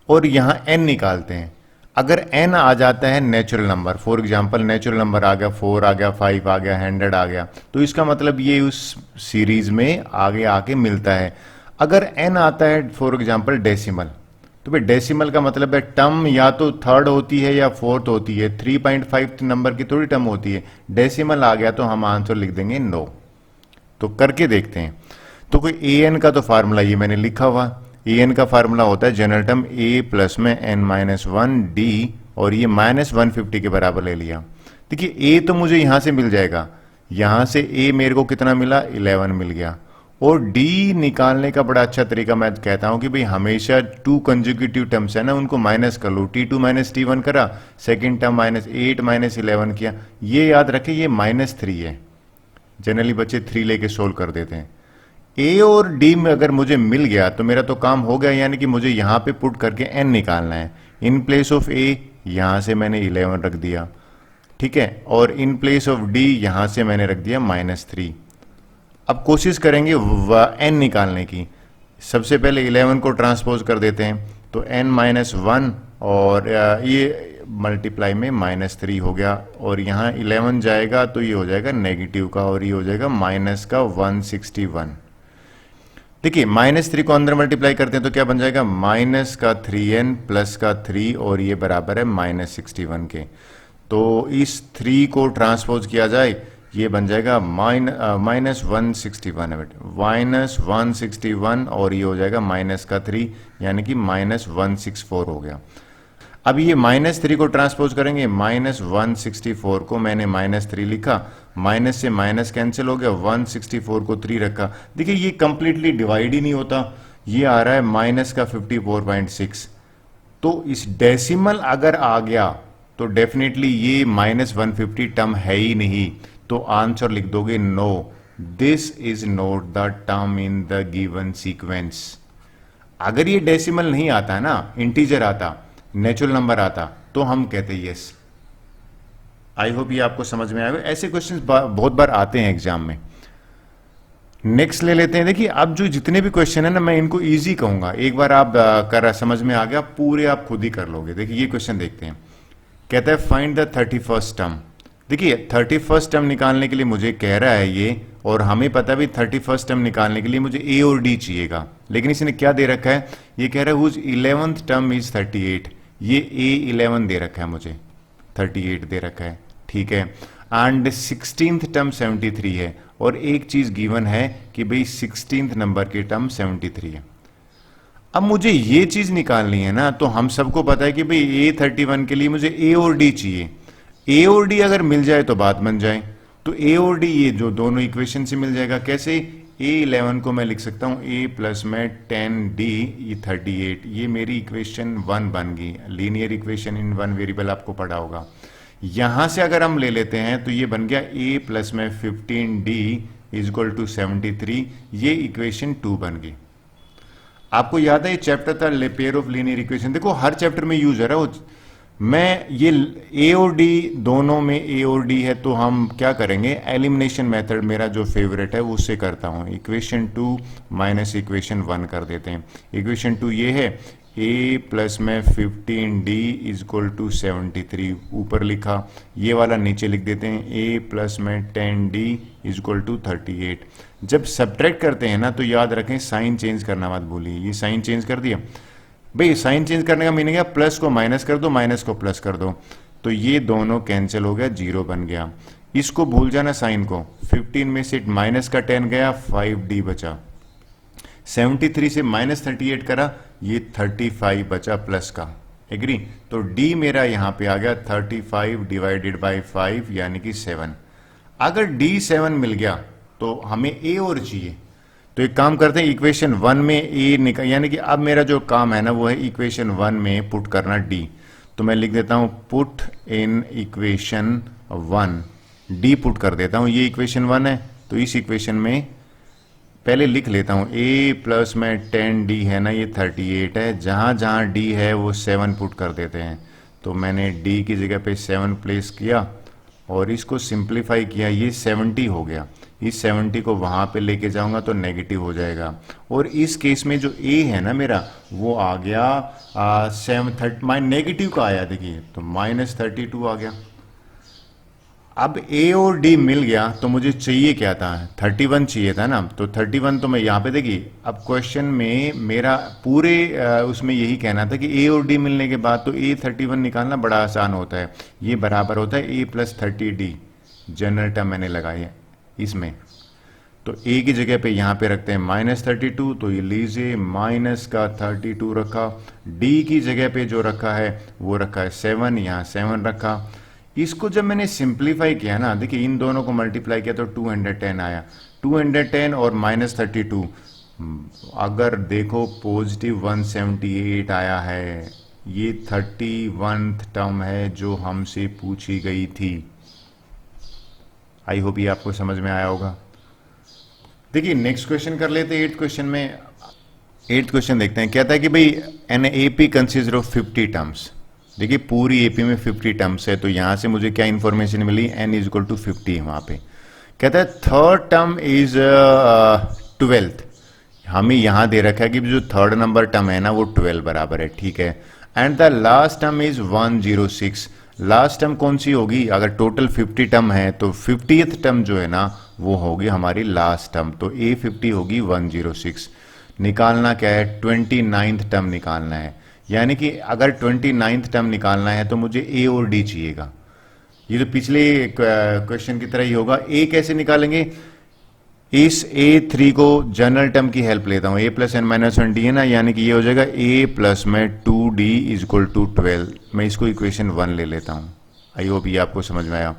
और यहां n निकालते हैं। अगर n आ जाता है natural number, for example natural number आ गया, 4 आ गया, 5 आ गया, 100 आ गया, तो इसका मतलब ये उस सीरीज में आगे आके मिलता है। अगर n आता है फॉर एग्जांपल डेसिमल, तो भाई डेसिमल का मतलब है टर्म या तो थर्ड होती है या फोर्थ होती है, 3.5 नंबर की थोड़ी टर्म होती है। डेसिमल आ गया तो हम आंसर लिख देंगे 9। तो करके देखते हैं। तो कोई ए एन का तो फार्मूला ये मैंने लिखा हुआ, ए एन का फार्मूला होता है जनरल टर्म ए प्लस में एन माइनस वन डी, और ये माइनस 150 के बराबर ले लिया। देखिए ए तो मुझे यहां से मिल जाएगा, यहां से ए मेरे को कितना मिला 11 मिल गया। और डी निकालने का बड़ा अच्छा तरीका मैं कहता हूं कि भाई हमेशा टू कंजिक्यूटिव टर्म्स है ना, उनको माइनस कर लो। T2 माइनस T1 करा, सेकेंड टर्म माइनस 8 माइनस 11 किया, ये याद रखें ये -3 है। जनरली बच्चे 3 लेके सोल्व कर देते हैं। ए और डी में अगर मुझे मिल गया तो मेरा तो काम हो गया, यानी कि मुझे यहां पे पुट करके एन निकालना है। इन प्लेस ऑफ ए यहां से मैंने 11 रख दिया, ठीक है, और इन प्लेस ऑफ डी यहां से मैंने रख दिया -3। अब कोशिश करेंगे एन निकालने की। सबसे पहले 11 को ट्रांसपोज कर देते हैं, तो n माइनस 1 और ये मल्टीप्लाई में -3 हो गया, और यहाँ 11 जाएगा तो ये हो जाएगा नेगेटिव का, और ये हो जाएगा माइनस का 161। देखिए -3 को अंदर मल्टीप्लाई करते हैं तो क्या बन जाएगा, माइनस का 3n प्लस का 3, और ये बराबर है -61 के। तो इस 3 को ट्रांसपोज किया जाए, ये बन जाएगा -161 है बेटे, -161, और ये हो जाएगा माइनस का 3, यानी कि -164 हो गया। अब ये -3 को ट्रांसपोज करेंगे, -164 को मैंने -3 लिखा, माइनस से माइनस कैंसिल हो गया, 164 को 3 रखा। देखिए ये कंप्लीटली डिवाइड ही नहीं होता, ये आ रहा है माइनस का 54.6। तो इस डेसिमल अगर आ गया तो डेफिनेटली ये -150 टर्म है ही नहीं, तो आंसर लिख दोगे no, this is not the term in the given sequence. अगर ये डेसिमल नहीं आता ना, इंटीजर आता, नेचुरल नंबर आता, तो हम कहते यस। आई होप ये आपको समझ में आएगा। ऐसे क्वेश्चंस बहुत बार आते हैं एग्जाम में। नेक्स्ट ले लेते हैं। देखिए अब जो जितने भी क्वेश्चन है ना, मैं इनको इजी कहूंगा, एक बार आप कर समझ में आ गया, पूरे आप खुद ही कर लोगे। देखिए ये क्वेश्चन देखते हैं, कहता है फाइंड द 31st टर्म। देखिए 31st टर्म निकालने के लिए मुझे कह रहा है ये, और हमें पता भी 31st टर्म निकालने के लिए मुझे ए और डी चाहिएगा, लेकिन इसने क्या दे रखा है, ये कह रहा है हुज 11th टर्म इज 38। ये A11 दे रखा है मुझे, 38 दे रखा है, ठीक है, एंड 16th टर्म 73 है, और एक चीज गिवन है कि भाई 16th नंबर की टर्म 73 है। अब मुझे ये चीज निकालनी है ना, तो हम सबको पता है कि भाई A31 के लिए मुझे A और D चाहिए। A और D अगर मिल जाए तो बात बन जाए, तो A और D ये जो दोनों इक्वेशन से मिल जाएगा। कैसे, A11 को मैं लिख सकता हूं A प्लस में 10D, ये 38, ये मेरी इक्वेशन 1 बन गई। लीनियर इक्वेशन इन 1 वेरिएबल आपको पढ़ा होगा। यहां से अगर हम ले लेते हैं तो ये बन गया A प्लस में 15D इज इक्वल टू 73, ये इक्वेशन 2 बन गई। आपको याद है ये चैप्टर था पेयर ऑफ लीनियर इक्वेशन, देखो हर चैप्टर में यूज है रहा। मैं ये ए और डी दोनों में ए और डी है, तो हम क्या करेंगे, एलिमिनेशन मेथड मेरा जो फेवरेट है उससे करता हूं। इक्वेशन 2 माइनस इक्वेशन 1 कर देते हैं। इक्वेशन 2 ये है, a प्लस में 15d इज इक्वल टू 73 ऊपर लिखा, ये वाला नीचे लिख देते हैं, a प्लस में 10d इज इक्वल टू 38। जब सब्ट्रैक्ट करते हैं ना तो याद रखें साइन चेंज करना मत भूलिए। ये साइन चेंज कर दिया भाई, साइन चेंज करने का मीनिंग है प्लस को माइनस कर दो, माइनस को प्लस कर दो, तो ये दोनों कैंसिल हो गया, 0 बन गया। इसको भूल जाना साइन को, 15 में से माइनस का 10 गया, 5d बचा, 73 से माइनस 38 करा, ये 35 बचा प्लस का, एग्री। तो d मेरा यहां पे आ गया 35 डिवाइडेड बाय 5 यानी कि 7। अगर d 7 मिल गया तो हमें a और चाहिए, तो एक काम करते हैं, इक्वेशन 1 में a निकाल, यानी कि अब मेरा जो काम है ना वो है इक्वेशन 1 में पुट करना d। तो मैं लिख देता हूं put in equation 1 d put कर देता हूं। ये इक्वेशन 1 है, तो इस इक्वेशन में पहले लिख लेता हूं a प्लस में 10d है ना, ये 38 है, जहां जहां d है वो 7 पुट कर देते हैं। तो मैंने d की जगह पे 7 प्लेस किया और इसको सिंप्लीफाई किया, ये 70 हो गया। इस 70 को वहां पे लेके जाऊंगा तो नेगेटिव हो जाएगा, और इस केस में जो a है ना मेरा वो आ गया नेगेटिव का आया, देखिए तो -32 आ गया। अब a और d मिल गया तो मुझे चाहिए क्या था, 31 चाहिए था ना, तो 31 तो मैं यहाँ पे देखिए, अब क्वेश्चन में मेरा पूरे उसमें यही कहना था कि a और d मिलने के बाद तो a31 निकालना बड़ा आसान होता है। ये बराबर होता है a plus 30d, general term मैंने लगाई है इसमें। तो ए की जगह पे यहाँ पे रखते हैं -32, तो ये लीजिए माइनस का 32 रखा। डी की जगह पे जो रखा है वो रखा है 7, यहाँ 7 रखा। इसको जब मैंने सिंप्लीफाई किया ना, देखिए इन दोनों को मल्टीप्लाई किया तो 210 आया। 210 और -32, अगर देखो पॉजिटिव 178 आया है। ये 31th टर्म है जो हमसे पूछी गई थी। आई होप ये आपको समझ में आया होगा। देखिए नेक्स्ट क्वेश्चन कर लेते हैं। 8th क्वेश्चन में 8th क्वेश्चन देखते हैं। कहता है कि भाई an AP consist of 50 terms. देखिए पूरी एपी में 50 टर्म्स है, तो यहां से मुझे क्या इंफॉर्मेशन मिली, n इज इक्वल टू 50 है वहां पे। कहता है थर्ड टर्म इज 12th। हमें यहां दे रखा है कि जो थर्ड नंबर टर्म है ना वो 12 बराबर है, ठीक है। And the last term is 106। Last term कौन सी होगी, अगर टोटल 50 टर्म है तो 50th टर्म जो है ना वो होगी हमारी लास्ट टर्म, तो A50 होगी 106। निकालना क्या है, 29th टर्म निकालना है। यानी कि अगर 29th टर्म निकालना है तो मुझे A और D चाहिएगा। ये तो पिछले क्वेश्चन की तरह ही होगा। A कैसे निकालेंगे, इस A3 को जनरल टर्म की हेल्प लेता हूं, A+n-1D है ना, यानी कि ये हो जाएगा A प्लस में 2D इज इक्वल टू 12। मैं इसको इक्वेशन 1 ले लेता हूं। आई होप ये आपको समझ में आया।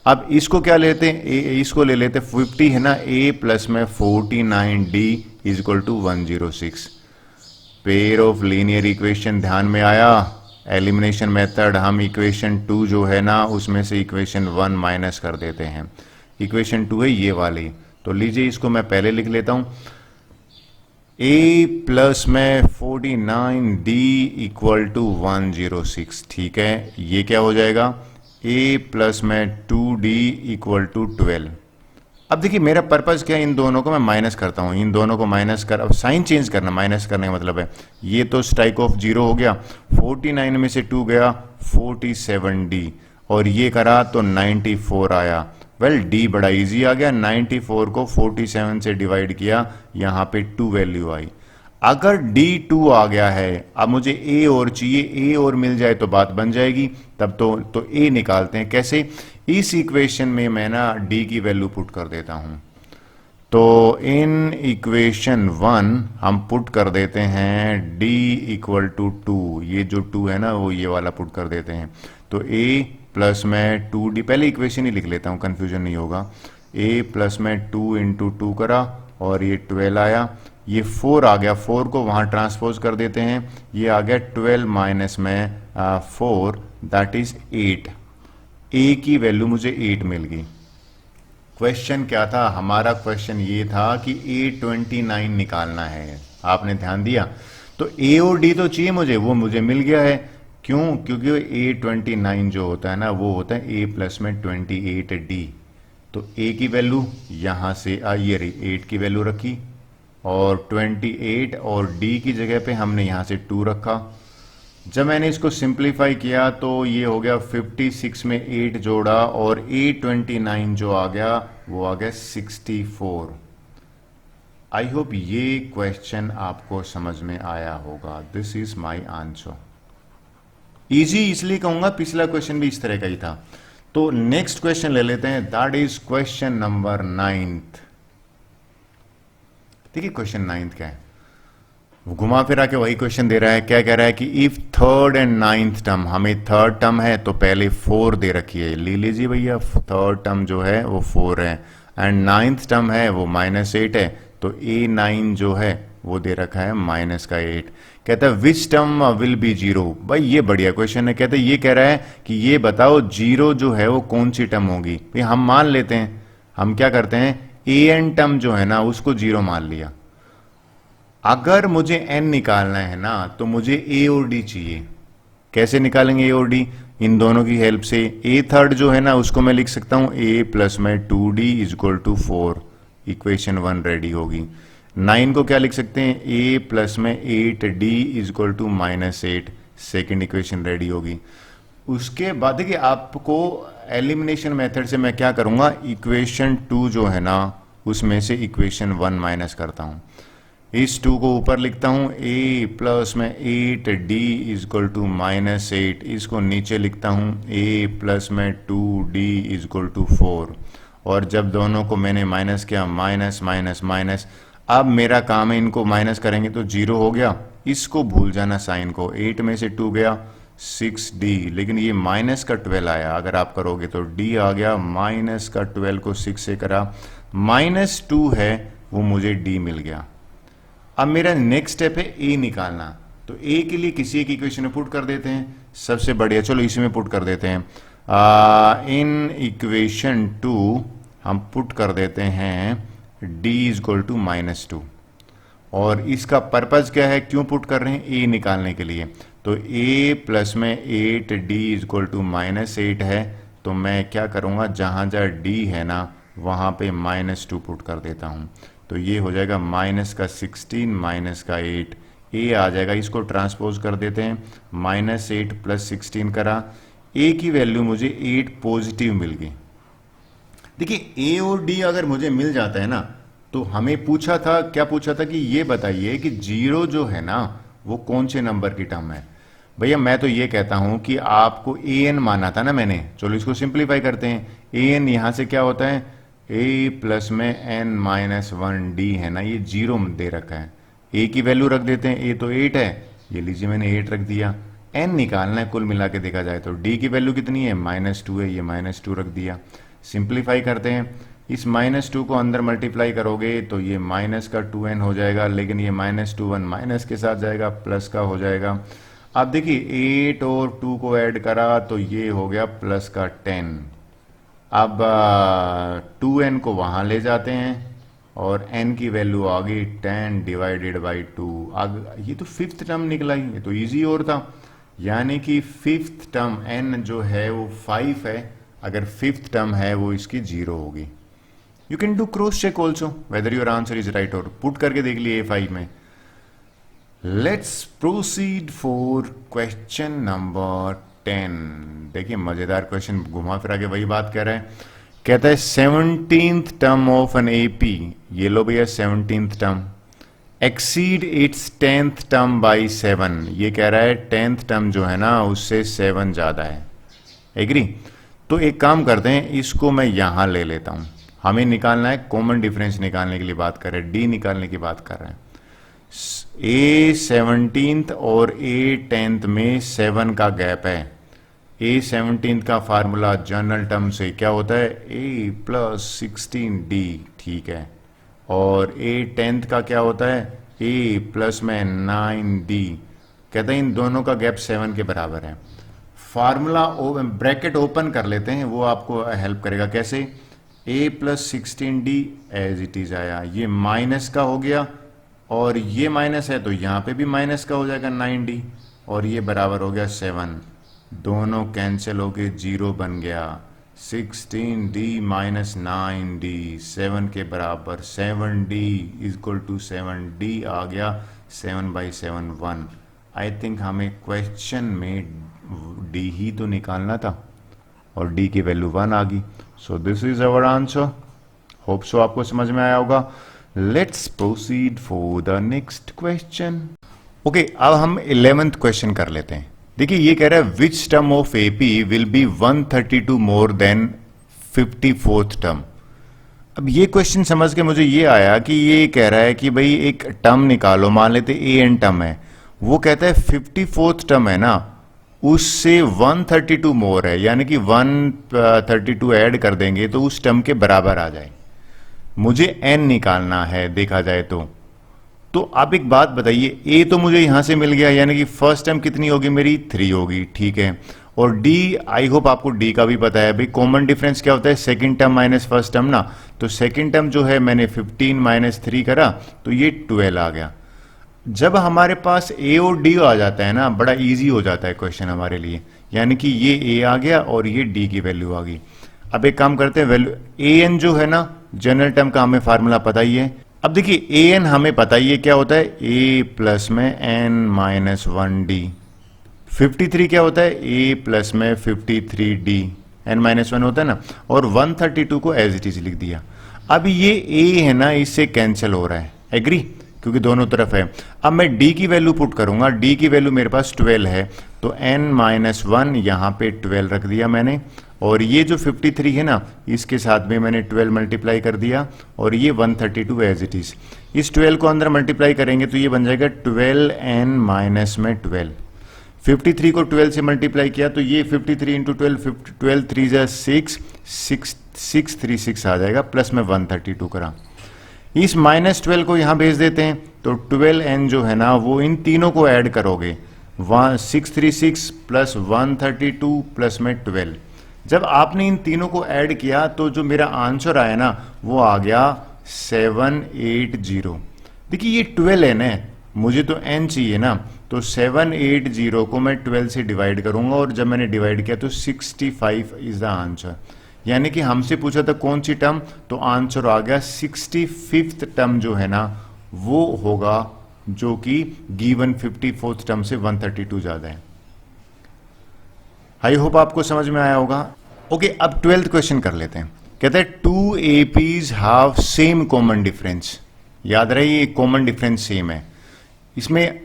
अब इसको क्या लेते हैं, इसको ले लेते हैं 50 है ना, A प्लस में 49D is equal to 106। Pair of linear equation ध्यान में आया। एलिमिनेशन मेथड, हम इक्वेशन 2 जो है ना उसमें से इक्वेशन 1 माइनस कर देते हैं। इक्वेशन 2 है ये वाली, तो लीजिए इसको मैं पहले लिख लेता हूं। A प्लस में 49D इक्वल टू 106, ठीक है। ये क्या हो जाएगा, A प्लस में 2D इक्वल टू 12। अब देखिए मेरा पर्पज क्या है, इन दोनों को मैं माइनस करता हूं, इन दोनों को माइनस कर, अब साइन चेंज करना, माइनस करने का मतलब है ये तो स्ट्राइक ऑफ 0 हो गया। 49 में से 2 गया 47D, और ये करा तो 94 आया। वेल D बड़ा इजी आ गया, 94 को 47 से डिवाइड किया, यहां पे 2 वैल्यू आई। अगर D2 आ गया है, अब मुझे A और चाहिए, A और मिल जाए तो बात बन जाएगी। तब तो A निकालते हैं। कैसे, इस इक्वेशन में मैं ना D की वैल्यू पुट कर देता हूं। तो इन इक्वेशन 1 हम पुट कर देते हैं D इक्वल टू 2। ये जो 2 है ना वो ये वाला पुट कर देते हैं। तो A प्लस में 2D, पहले इक्वेशन ही लिख लेता हूं कंफ्यूजन नहीं होगा। A प्लस में 2 इंटू 2 करा और ये 12 आया। ये 4 आ गया, 4 को वहां ट्रांसपोज कर देते हैं, ये आ गया 12 माइनस में 4 दैट इज 8। A की वैल्यू मुझे 8 मिल गई। क्वेश्चन क्या था हमारा, क्वेश्चन ये था कि A29 निकालना है। आपने ध्यान दिया, तो A और D तो चाहिए मुझे, वो मुझे मिल गया है। क्यों, क्योंकि A29 जो होता है ना वो होता है A प्लस में 28D। तो A की वैल्यू यहां से ये रही, 8 की वैल्यू रखी और 28, और D की जगह पे हमने यहां से 2 रखा। जब मैंने इसको सिंप्लीफाई किया तो ये हो गया 56 में 8 जोड़ा और A29 जो आ गया वो आ गया 64। आई होप ये क्वेश्चन आपको समझ में आया होगा। This is my answer. Easy इसलिए कहूंगा, पिछला क्वेश्चन भी इस तरह का ही था। तो नेक्स्ट क्वेश्चन ले लेते हैं, that is question number 9th। देखिए क्वेश्चन 9th क्या है, घुमा फिरा के वही क्वेश्चन दे रहा है। क्या कह रहा है कि if third and 9th term, हमें थर्ड टर्म है तो पहले 4 दे रखी है, ले लीजिए भैया। थर्ड टर्म जो है वो 4 है एंड 9th टर्म है वो -8 है, तो A9 जो है वो दे रखा है -8। कहता है विच टर्म विल बी 0। भाई ये बढ़िया क्वेश्चन है। कहता है ये कह रहा है कि ये बताओ 0 जो है वो कौन सी टर्म होगी। भाई हम मान लेते हैं, हम क्या करते हैं, an टर्म जो है ना उसको 0 मान लिया। अगर मुझे n निकालना है ना तो मुझे A और D चाहिए। कैसे निकालेंगे A और D, इन दोनों की हेल्प से। A थर्ड जो है ना उसको मैं लिख सकता हूं A प्लस में 2D is equal to 4, equation 1 ready होगी। 9 को क्या लिख सकते हैं, A प्लस में 8D is equal to -8, second equation ready होगी। उसके बाद देखिए आपको एलिमिनेशन मेथड से मैं क्या करूंगा, इक्वेशन 2 जो है ना उसमें से इक्वेशन 1 माइनस करता हूं। इस 2 को ऊपर लिखता हूं, A प्लस में 8D इज इक्वल टू -8, इसको नीचे लिखता हूं A प्लस में 2D इज इक्वल टू 4, और जब दोनों को मैंने माइनस किया माइनस माइनस माइनस, अब मेरा काम है इनको माइनस करेंगे तो 0 हो गया, इसको भूल जाना साइन को, 8 में से 2 गया 6d, लेकिन ये माइनस का 12 आया, अगर आप करोगे तो d आ गया, माइनस का 12 को 6 से करा, -2 है वो मुझे d मिल गया। अब मेरा नेक्स्ट स्टेप है a निकालना, तो a के लिए किसी एक इक्वेशन में पुट कर देते हैं, सबसे बढ़िया चलो इसी में पुट कर देते हैं। इन इक्वेशन 2 हम पुट कर देते हैं d इजक्वल टू -2, और इसका पर्पज क्या है, क्यों पुट कर रहे हैं, a निकालने के लिए। तो a प्लस में 8d इजक्वल टू -8 है, तो मैं क्या करूँगा, जहाँ जहाँ d है ना वहाँ पे -2 पुट कर देता हूँ, तो ये हो जाएगा माइनस का 16 माइनस का 8, a आ जाएगा, इसको ट्रांसपोज कर देते हैं, -8 प्लस 16 करा, a की वैल्यू मुझे 8 पॉजिटिव मिल गई। देखिए a और d अगर मुझे मिल जाता है ना, तो हमें पूछा था, क्या पूछा था कि ये बताइए कि 0 जो है ना वो कौन से नंबर की टर्म है। भैया मैं तो ये कहता हूं कि आपको an माना था ना मैंने, चलो इसको सिंप्लीफाई करते हैं। an यहां से क्या होता है, a प्लस में n-1d है ना, ये 0 दे रखा है, a की वैल्यू रख देते हैं, a तो 8 है, ये लीजिए मैंने 8 रख दिया। n निकालना है कुल मिला के देखा जाए तो, d की वैल्यू कितनी है, -2 है, ये -2 रख दिया। सिंप्लीफाई करते हैं, इस -2 को अंदर मल्टीप्लाई करोगे तो ये माइनस का 2n हो जाएगा, लेकिन ये -2 1 माइनस के साथ जाएगा, प्लस का हो जाएगा। अब देखिए 8 और 2 को ऐड करा तो ये हो गया प्लस का 10। अब 2n को वहां ले जाते हैं और n की वैल्यू आ गई 10 डिवाइडेड बाई 2। ये तो फिफ्थ टर्म निकला ही, ये तो इजी और था, यानी कि फिफ्थ टर्म n जो है वो 5 है, अगर फिफ्थ टर्म है वो इसकी 0 होगी। You can do cross check also whether your answer is right, और पुट करके देख लिए A5 में। Let's proceed for question number 10। देखिए मजेदार क्वेश्चन, घुमा फिरा के वही बात कह रहे हैं, कहता है 17th term of N AP, ये लो भैया 17th term, exceed it's 10th term by 7, ये कह रहा है 10th टर्म जो है ना उससे 7 ज्यादा है। एग्री? तो एक काम करते हैं, इसको मैं यहां ले लेता हूं, हमें निकालना है कॉमन डिफरेंस, निकालने के लिए बात कर रहे हैं, डी निकालने की बात कर रहे हैं। a 17th और a 10th में 7 का गैप है। a 17th का फार्मूला जनरल टर्म से क्या होता है, a प्लस 16d, ठीक है, और a 10th का क्या होता है, a प्लस में 9d, कहते हैं इन दोनों का गैप 7 के बराबर है। फार्मूला ब्रैकेट ओपन कर लेते हैं, वो आपको हेल्प करेगा। कैसे, a plus 16d as it is आया, ये माइनस का हो गया और ये माइनस है तो यहाँ पे भी माइनस का हो जाएगा 9d, और ये बराबर हो गया 7, दोनों कैंसिल हो गए, 0 बन गया, 16d माइनस 9d 7 के बराबर, 7d इक्वल टू 7d आ गया, 7/7 1। आई थिंक हमें क्वेश्चन में d ही तो निकालना था और d की वैल्यू 1 आ गई। So this is our answer, hope so आपको समझ में आया होगा। Let's proceed for the next question. Okay, अब हम 11th क्वेश्चन कर लेते हैं। देखिए ये कह रहा है which term of AP will be 132 more than 54th term. अब ये क्वेश्चन समझ के मुझे ये आया कि ये कह रहा है कि भाई एक टर्म निकालो, मान लेते an टर्म है, वो कहता है 54th टर्म है ना उससे 132 मोर है, यानी कि 132 ऐड कर देंगे तो उस टर्म के बराबर आ जाए। मुझे n निकालना है देखा जाए तो आप एक बात बताइए, a तो मुझे यहां से मिल गया, यानी कि फर्स्ट टर्म कितनी होगी मेरी 3 होगी, ठीक है, और d आई होप आपको d का भी पता है भाई, कॉमन डिफरेंस क्या होता है, second term minus first term ना, तो सेकंड टर्म जो है मैंने 15 माइनस 3 करा तो ये 12 आ गया। जब हमारे पास a और d आ जाता है ना, बड़ा इजी हो जाता है क्वेश्चन हमारे लिए, यानी कि ये a आ गया और ये d की वैल्यू आ गई। अब एक काम करते हैं, वैल्यू an जो है ना जनरल टर्म का हमें फार्मूला पता ही है। अब देखिए an हमें पता ही है क्या होता है, a प्लस में n-1d, 53 क्या होता है, a प्लस में 53d, n-1 होता है ना, और 132 को एज इट इज लिख दिया। अब ये a है ना इससे कैंसिल हो रहा है, एग्री, क्योंकि दोनों तरफ है। अब मैं d की वैल्यू पुट करूंगा, d की वैल्यू मेरे पास 12 है, तो n-1 यहां पे 12 रख दिया मैंने, और ये जो 53 है ना, इसके साथ में मैंने 12 मल्टीप्लाई कर दिया और ये 132 एज इट इज। इस 12 को अंदर मल्टीप्लाई करेंगे तो ये बन जाएगा 12n माइनस में 12। 53 को 12 से मल्टीप्लाई किया तो ये 53 इंटू 12, 12 3 जा 636 आ जाएगा, प्लस में 132 करा। इस -12 को यहाँ भेज देते हैं तो 12n जो है ना वो इन तीनों को ऐड करोगे, 636 प्लस 132 प्लस में 12। जब आपने इन तीनों को ऐड किया तो जो मेरा आंसर आया ना वो आ गया 780। देखिए ये 12n है, मुझे तो n चाहिए ना, तो 780 को मैं 12 से डिवाइड करूंगा और जब मैंने डिवाइड किया तो 65 इज द आंसर। यानी कि हमसे पूछा था कौन सी टर्म, तो आंसर आ गया 65th टर्म जो है ना वो होगा, जो कि गिवन 54th टर्म से 132 ज्यादा है। आई होप आपको समझ में आया होगा। ओके, अब 12th क्वेश्चन कर लेते हैं। कहते हैं 2 APs have same common difference. याद रहे ये कॉमन डिफरेंस सेम है, इसमें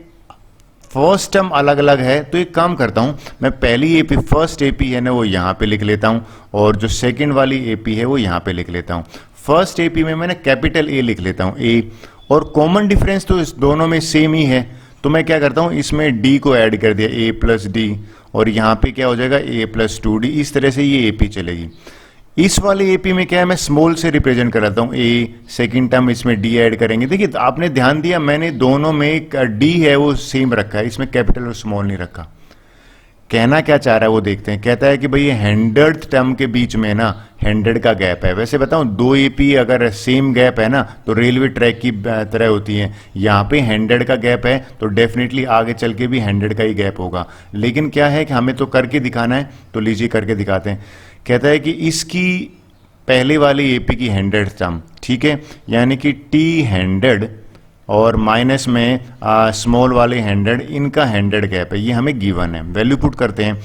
फर्स्ट टर्म अलग अलग है। तो एक काम करता हूं, मैं पहली एपी फर्स्ट एपी है ना वो यहां पे लिख लेता हूं और जो सेकंड वाली एपी है वो यहां पे लिख लेता हूं। फर्स्ट एपी में मैंने कैपिटल ए लिख लेता हूं, ए, और कॉमन डिफरेंस तो इस दोनों में सेम ही है, तो मैं क्या करता हूं इसमें डी को ऐड कर दिया, ए प्लस डी, और यहां पे क्या हो जाएगा ए प्लस 2d। इस तरह से ये एपी चलेगी। इस वाले एपी में क्या है, मैं स्मॉल से रिप्रेजेंट कराता हूं, ए, सेकंड टर्म इसमें डी ऐड करेंगे। देखिए आपने ध्यान दिया मैंने दोनों में एक डी है वो सेम रखा है, इसमें कैपिटल और स्मॉल नहीं रखा। कहना क्या चाह रहा है वो देखते हैं। कहता है कि भाई ये 100th टर्म के बीच में ना 100 का गैप है। वैसे बताऊं, 2 एपी अगर सेम गैप है ना तो रेलवे ट्रैक की तरह होती है। यहाँ पे 100 का गैप है तो डेफिनेटली आगे चल के भी 100 का ही गैप होगा। लेकिन क्या है कि हमें तो करके दिखाना है, तो लीजिए करके दिखाते हैं। कहता है कि इसकी पहले वाली एपी की 100th टर्म, ठीक है, यानी कि T100 और माइनस में स्मॉल वाले 100, इनका 100 गैप है, ये हमें गिवन है। वैल्यू पुट करते हैं।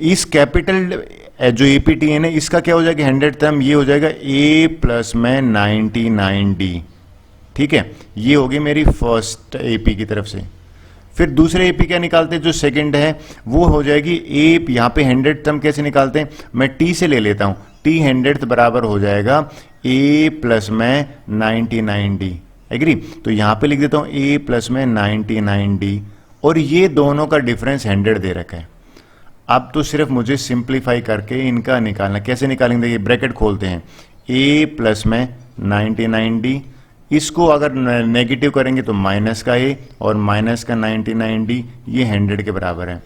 इस कैपिटल जो एपीटी है ना इसका क्या हो जाएगा 100 टर्म, ये हो जाएगा a प्लस में 99d, ठीक है। ये होगी मेरी फर्स्ट एपी की तरफ से। फिर दूसरे एपी क्या निकालते हैं, जो सेकंड है वो हो जाएगी ए, यहाँ पे 100 टर्म कैसे निकालते हैं, मैं टी से ले लेता हूं, T100 बराबर हो जाएगा a प्लस में 99d, एग्री। तो यहां पे लिख देता हूं a प्लस में 99d, और ये दोनों का डिफरेंस 100 दे रखा है। अब तो सिर्फ मुझे सिंप्लीफाई करके इनका निकालना। कैसे निकालेंगे, देखिए ब्रैकेट खोलते हैं, a प्लस में 99d, इसको अगर नेगेटिव करेंगे तो माइनस का a और माइनस का 99d, ये 100 के बराबर है।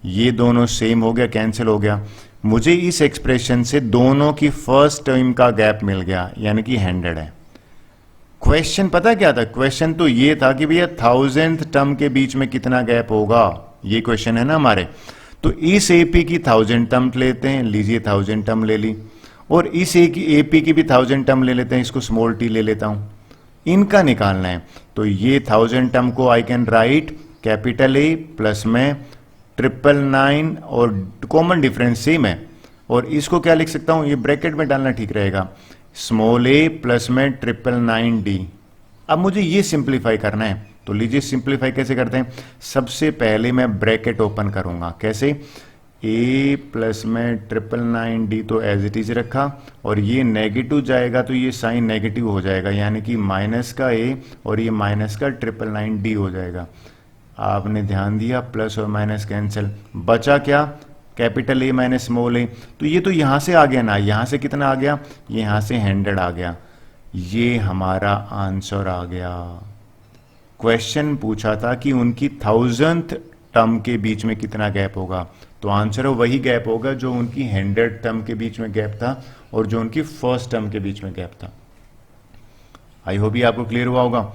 ये दोनों सेम हो गया, कैंसिल हो गया। मुझे इस एक्सप्रेशन से दोनों की फर्स्ट टर्म का गैप मिल गया, यानी कि 100 है। क्वेश्चन पता क्या था, क्वेश्चन तो ये था कि भैया 1000th टर्म के बीच में कितना गैप होगा, ये क्वेश्चन है ना हमारे। तो इस एपी की 1000 टर्म लेते हैं, लीजिए 1000 टर्म ले ली, और इस एपी की भी 1000 टर्म ले लेते हैं, इसको स्मॉल टी ले लेता हूं, इनका निकालना है। तो ये 1000 टर्म को I can write capital A plus में 999, और कॉमन डिफरेंस सेम है, और इसको क्या लिख सकता हूं, ये ब्रैकेट में डालना ठीक रहेगा, स्मॉल ए प्लस में 999d। अब मुझे ये सिंप्लीफाई करना है, तो लीजिए सिंप्लीफाई कैसे करते हैं। सबसे पहले मैं ब्रैकेट ओपन करूंगा, कैसे, a प्लस में 999d तो एज इट इज रखा, और ये नेगेटिव जाएगा तो ये साइन नेगेटिव हो जाएगा, यानी कि माइनस का a और ये माइनस का 999d हो जाएगा। आपने ध्यान दिया, प्लस और माइनस कैंसिल, बचा क्या, कैपिटल ए माइनस स्मॉल ए। तो ये तो यहां से आ गया ना, यहां से कितना आ गया, यहां से 100 आ गया, ये हमारा आंसर आ गया। क्वेश्चन पूछा था कि उनकी 1000th टर्म के बीच में कितना गैप होगा, तो आंसर वही गैप होगा जो उनकी 100 टर्म के बीच में गैप था और जो उनकी फर्स्ट टर्म के बीच में गैप था। आई होप ये आपको क्लियर हुआ होगा।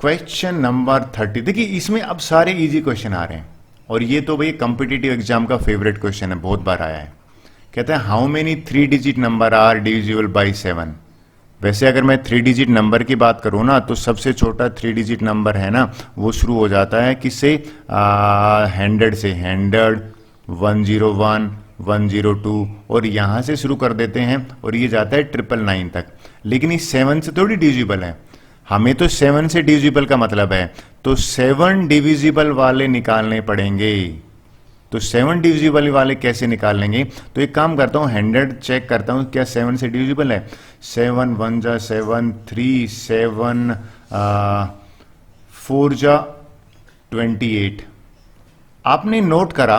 क्वेश्चन नंबर 30, देखिए इसमें अब सारे इजी क्वेश्चन आ रहे हैं, और ये तो भाई कॉम्पिटिटिव एग्जाम का फेवरेट क्वेश्चन है, बहुत बार आया है। कहता है how many 3 digit number are divisible by 7। वैसे अगर मैं 3 डिजिट नंबर की बात करूं ना तो सबसे छोटा 3 डिजिट नंबर है ना वो शुरू हो जाता है किससे, 100 से, 100, 101, 102, और यहां से शुरू कर देते हैं और ये जाता है 999 तक। लेकिन इस 7 से थोड़ी डिविजिबल है, हमें तो 7 से डिविजिबल का मतलब है, तो 7 डिविजिबल वाले निकालने पड़ेंगे। तो 7 डिविजिबल वाले कैसे निकाल लेंगे? तो एक काम करता हूँ, 100 चेक करता हूँ क्या 7 से डिविजिबल है। 7 1 जा 7, 3 7 4 जा 28। आपने नोट करा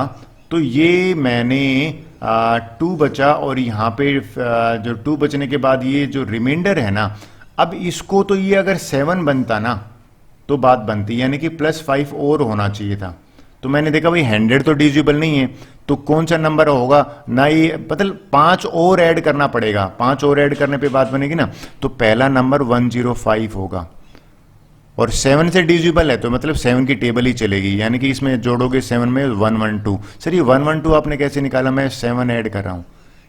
तो ये मैंने 2 बचा, और यहाँ पे जो 2 बचने के बाद ये जो रिमाइंडर है ना, अब इसको तो ये अगर 7 बनता ना तो बात बनती, यानी कि +5 और होना चाहिए था। तो मैंने देखा भाई 100 तो डिविजिबल नहीं है, तो कौन सा नंबर होगा ना, ये मतलब 5 और ऐड करना पड़ेगा। 5 और ऐड करने पे बात बनेगी ना, तो पहला नंबर 105 होगा, और 7 से डिविजिबल है तो मतलब 7 की टेबल ही चलेगी, यानी कि इसमें जोड़ोगे 7 में 112। सर ये 112 आपने कैसे निकाला? मैं 7 ऐड कर रहा हूं,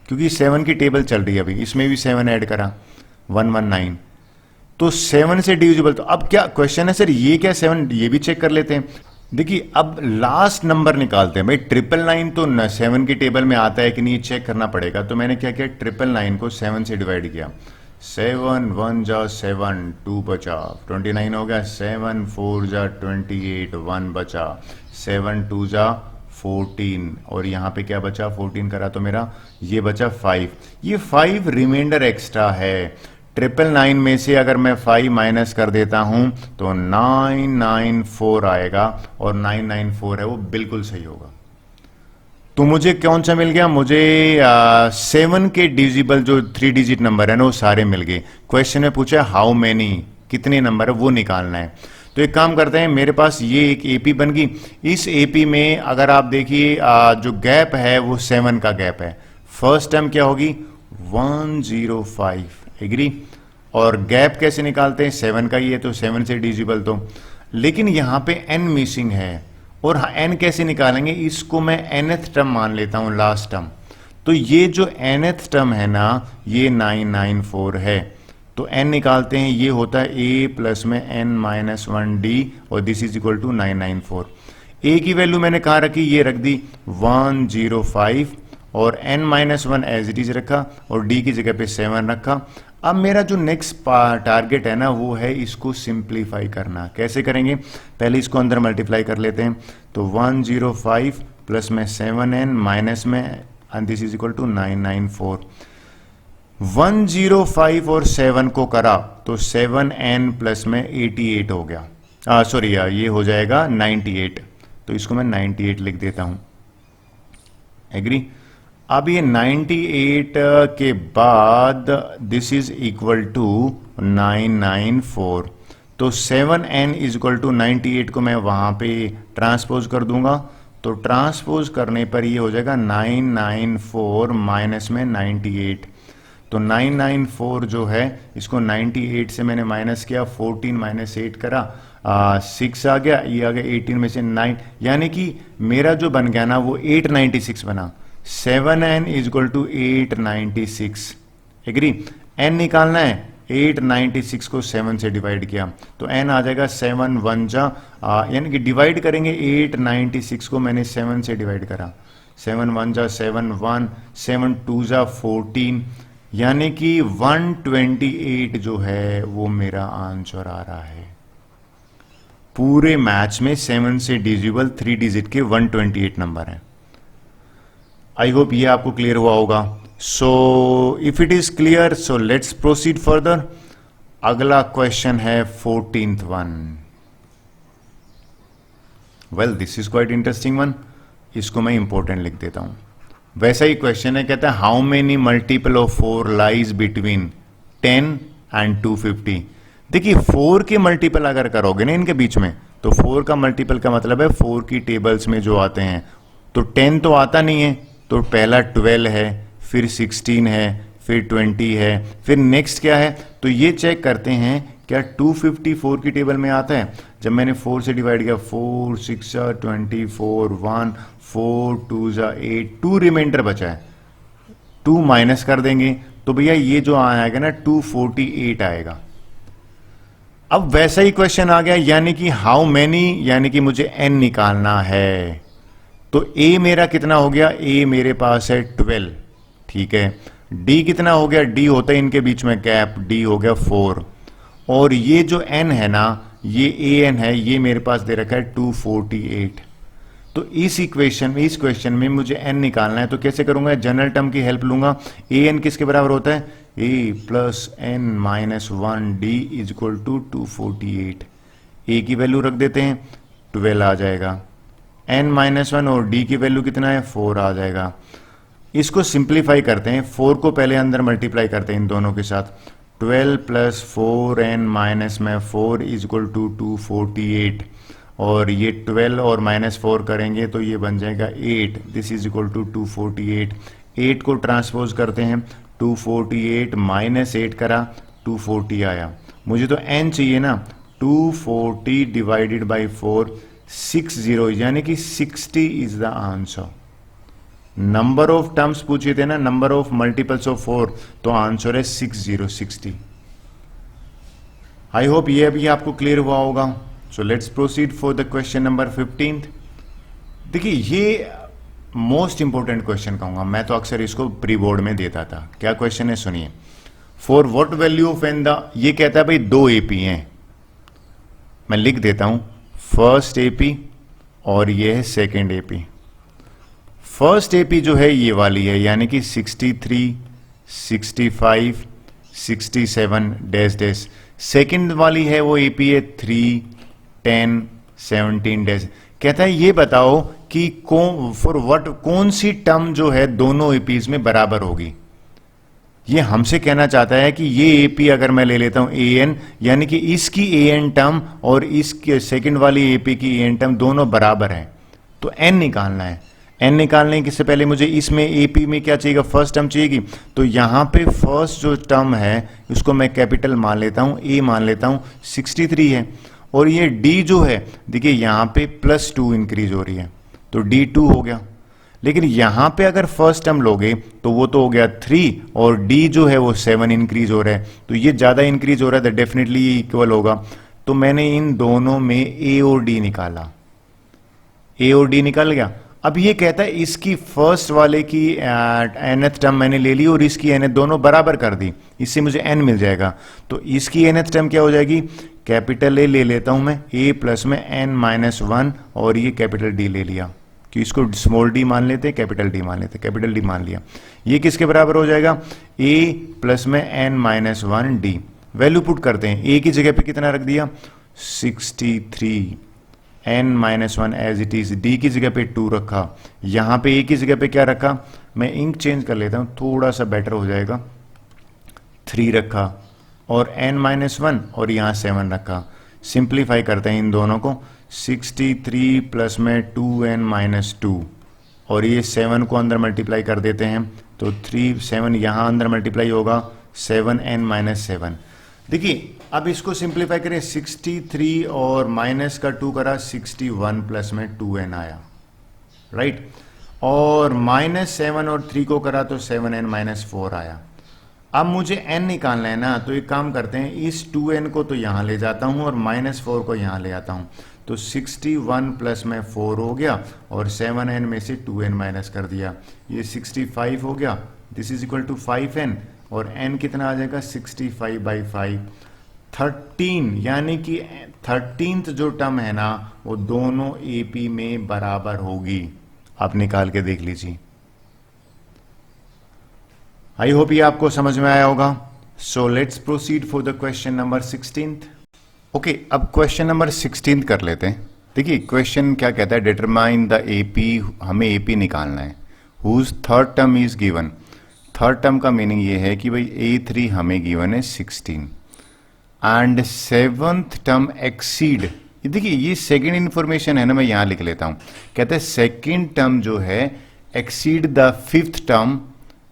क्योंकि 7 की टेबल चल रही है अभी, इसमें भी 7 ऐड करा 119, तो 7 से डिविजिबल। तो अब क्या क्वेश्चन है सर, ये क्या 7, ये भी चेक कर लेते हैं। देखिए अब लास्ट नंबर निकालते हैं भाई। 999 तो 7 की टेबल में आता है कि नहीं, चेक करना पड़ेगा। तो मैंने क्या किया, 999 को 7 से डिवाइड किया। 7 1 जा 7, 2 बचा, 29 हो गया। 7 4 जा 28, 1 बचा। 7 2 जा 14, और यहाँ पे क्या बचा, 14 करा तो मेरा ये बचा 5। ये 5 रिमाइंडर एक्स्ट्रा है। 999 में से अगर मैं 5 माइनस कर देता हूं तो 994 आएगा, और 994 है वो बिल्कुल सही होगा। तो मुझे कौन सा मिल गया? मुझे 7 के डिविजिबल जो 3 डिजिट नंबर है ना वो सारे मिल गए। क्वेश्चन में पूछा हाउ मेनी, कितने नंबर है वो निकालना है। तो एक काम करते हैं, मेरे पास ये एक एपी बन गई। इस एपी में अगर आप देखिए जो गैप है वो 7 का गैप है। फर्स्ट टर्म क्या होगी, 105, एग्री। और गैप कैसे निकालते हैं, 7 का ही है तो 7 से डिविजिबल। तो लेकिन यहां पे n मिसिंग है, और n कैसे निकालेंगे, इसको मैं nth टर्म मान लेता हूं, लास्ट टर्म। तो ये जो nth टर्म है ना, ये 994 है। तो n निकालते हैं, ये होता है a प्लस में n-1d, और this is equal to 994। a की वैल्यू मैंने कहा रखी, ये रख दी 105, और n-1 एज इट इज रखा, और d की जगह पे 7 रखा। अब मेरा जो नेक्स्ट टारगेट है ना वो है इसको सिंप्लीफाई करना। कैसे करेंगे, पहले इसको अंदर मल्टीप्लाई कर लेते हैं। तो 105 प्लस में 7n माइनस में, and this is equal to 994। 105 और 7 को करा तो 7n प्लस में 88 हो गया। सॉरी ये हो जाएगा 98, तो इसको मैं 98 लिख देता हूं, एग्री। अब ये 98 के बाद दिस इज इक्वल टू 994, तो 7n इज इक्वल टू 98 को मैं वहां पे ट्रांसपोज कर दूंगा। तो ट्रांसपोज करने पर ये हो जाएगा 994 माइनस में 98। तो 994 जो है इसको 98 से मैंने माइनस किया, 14 माइनस 8 करा, 6 आ गया, ये आ गया 18 में से 9, यानी कि मेरा जो बन गया ना वो 896 बना। 7n is equal to 896, agree. n निकालना है, 896 को 7 से डिवाइड किया तो n आ जाएगा 7 1 जा, यानी कि डिवाइड करेंगे 896 को मैंने 7 से डिवाइड करा। 7 1 जा 7 1, 7 2 जा 14, यानी कि 128 जो है वो मेरा आंसर आ रहा है। पूरे मैच में 7 से डिविजिबल 3 डिजिट के 128 नंबर है। आई होप ये आपको क्लियर हुआ होगा। So if it is clear, so let's proceed further. अगला क्वेश्चन है 14th one. Well this is quite interesting one, इसको मैं इंपॉर्टेंट लिख देता हूं। वैसा ही क्वेश्चन है, कहता है how many multiple of 4 lies between 10 and 250। देखिए 4 के मल्टीपल अगर करोगे ना इनके बीच में, तो 4 का मल्टीपल का मतलब है 4 की टेबल्स में जो आते हैं, तो 10 तो आता नहीं है, तो पहला 12 है, फिर 16 है, फिर 20 है, फिर नेक्स्ट क्या है। तो ये चेक करते हैं क्या 254 की टेबल में आता है। जब मैंने 4 से डिवाइड किया, 4 6 24, 1 4 2 8, 2 रिमाइंडर बचा है, 2 माइनस कर देंगे तो भैया ये जो आएगा ना 248 आएगा। अब वैसा ही क्वेश्चन आ गया, यानी कि हाउ मेनी, यानी कि मुझे n निकालना है। तो a मेरा कितना हो गया, a मेरे पास है 12, ठीक है। d कितना हो गया, d होता है इनके बीच में गैप, d हो गया 4, और ये जो n है ना, ये an है, ये मेरे पास दे रखा है 248। तो इस क्वेश्चन में मुझे n निकालना है, तो कैसे करूंगा? जनरल टर्म की हेल्प लूंगा। ए एन किसके बराबर होता है? A plus N minus 1 D is equal to 248। A की वैल्यू रख देते हैं, 12 आ जाएगा। n माइनस 1 और d की वैल्यू कितना है? 4 आ जाएगा। इसको सिंप्लीफाई करते हैं, 4 को पहले अंदर मल्टीप्लाई करते हैं इन दोनों के साथ। 12 प्लस 4n माइनस में 4 इज इक्वल टू 248, और ये 12 और माइनस 4 करेंगे तो ये बन जाएगा 8। This is equal to 248। 8 को ट्रांसपोज करते हैं, 248 माइनस 8 करा, 240 आया। मुझे तो n चाहिए ना, 240 डिवाइडेड बाई 4 60, यानी कि 60 is the answer. Number of terms पूछे थे ना, नंबर ऑफ मल्टीपल्स ऑफ 4, तो आंसर है 60। आई होप ये अभी आपको क्लियर हुआ होगा। So let's proceed for the question number 15। देखिए ये मोस्ट इंपॉर्टेंट क्वेश्चन कहूंगा मैं, तो अक्सर इसको प्री बोर्ड में देता था। क्या क्वेश्चन है सुनिए। For what value of N the, ये कहता है भाई 2 एपी हैं, मैं लिख देता हूं, फर्स्ट एपी और ये है सेकेंड एपी। फर्स्ट एपी जो है ये वाली है, यानी कि 63, 65, 67 डैश डैश। सेकेंड वाली है वो एपी है 3, 10, 17 डैश। कहता है ये बताओ कि फॉर व्हाट कौन सी टर्म जो है दोनों एपीज में बराबर होगी। ये हमसे कहना चाहता है कि ये एपी अगर मैं ले लेता हूं ए एन, यानी कि इसकी ए एन टर्म और इसके सेकंड वाली एपी की ए एन टर्म दोनों बराबर हैं, तो एन निकालना है। एन निकालने के से पहले मुझे इसमें एपी में क्या चाहिएगा? फर्स्ट टर्म चाहिएगी। तो यहां पे फर्स्ट जो टर्म है उसको मैं कैपिटल मान लेता हूं, ए मान लेता हूं, 63 है। और ये डी जो है, देखिए यहां पे +2 इंक्रीज हो रही है, तो D2 हो गया। लेकिन यहां पे अगर फर्स्ट टर्म लोगे तो वो तो हो गया 3, और डी जो है वो 7 इंक्रीज हो रहा है, तो ये ज्यादा इंक्रीज हो रहा है, तो डेफिनेटली ये इक्वल होगा। तो मैंने इन दोनों में ए और डी निकाला, ए और डी निकल गया। अब ये कहता है इसकी फर्स्ट वाले की nth टर्म मैंने ले ली और इसकी nth दोनों बराबर कर दी, इससे मुझे n मिल जाएगा। तो इसकी nth टर्म क्या हो जाएगी? कैपिटल ए ले लेता हूं मैं, a प्लस में n माइनस 1, और ये कैपिटल डी ले लिया, कि इसको स्मॉल डी मान लेते, कैपिटल डी मान लेते, कैपिटल डी मान लिया। ये किसके बराबर हो जाएगा? a प्लस में n minus 1 D. Value put करते हैं, a की जगह पे कितना रख दिया? 63, n minus 1 as it is, D की जगह पे 2 रखा, यहां पे ए की जगह पे क्या रखा? मैं इंक चेंज कर लेता हूं, थोड़ा सा बेटर हो जाएगा, 3 रखा, और n माइनस 1 और यहां 7 रखा। सिंप्लीफाई करते हैं इन दोनों को, 63 प्लस में 2n माइनस 2, और ये 7 को अंदर मल्टीप्लाई कर देते हैं, तो 3 7 यहां अंदर मल्टीप्लाई होगा, 7n माइनस 7। देखिए अब इसको सिंप्लीफाई करें, 63 और माइनस का 2 करा, 61 प्लस में 2n आया, राइट। और माइनस 7 और 3 को करा तो 7n माइनस 4 आया। अब मुझे n निकालना है ना, तो एक काम करते हैं, इस 2n को तो यहां ले जाता हूं और माइनस 4 को यहां ले आता हूं, तो 61 प्लस में 4 हो गया, और 7n में से 2n माइनस कर दिया, ये 65 हो गया। This is equal to 5n, और n कितना आ जाएगा? 65 बाई 5, 13, यानी कि 13th जो टर्म है ना वो दोनों एपी में बराबर होगी। आप निकाल के देख लीजिए। आई होप ये आपको समझ में आया होगा। So let's proceed for the question number 16th। Okay, अब क्वेश्चन नंबर 16th कर लेते हैं। देखिए क्वेश्चन क्या कहता है, डिटरमाइन द एपी, हमें एपी निकालना है, whose third term is given. Third term का मीनिंग ये है कि भाई A3 हमें गिवन है 16, एंड सेवंथ टर्म एक्सीड। देखिए ये सेकेंड इंफॉर्मेशन है ना, मैं यहां लिख लेता हूं। कहते हैं सेकेंड टर्म जो है एक्सीड द फिफ्थ टर्म,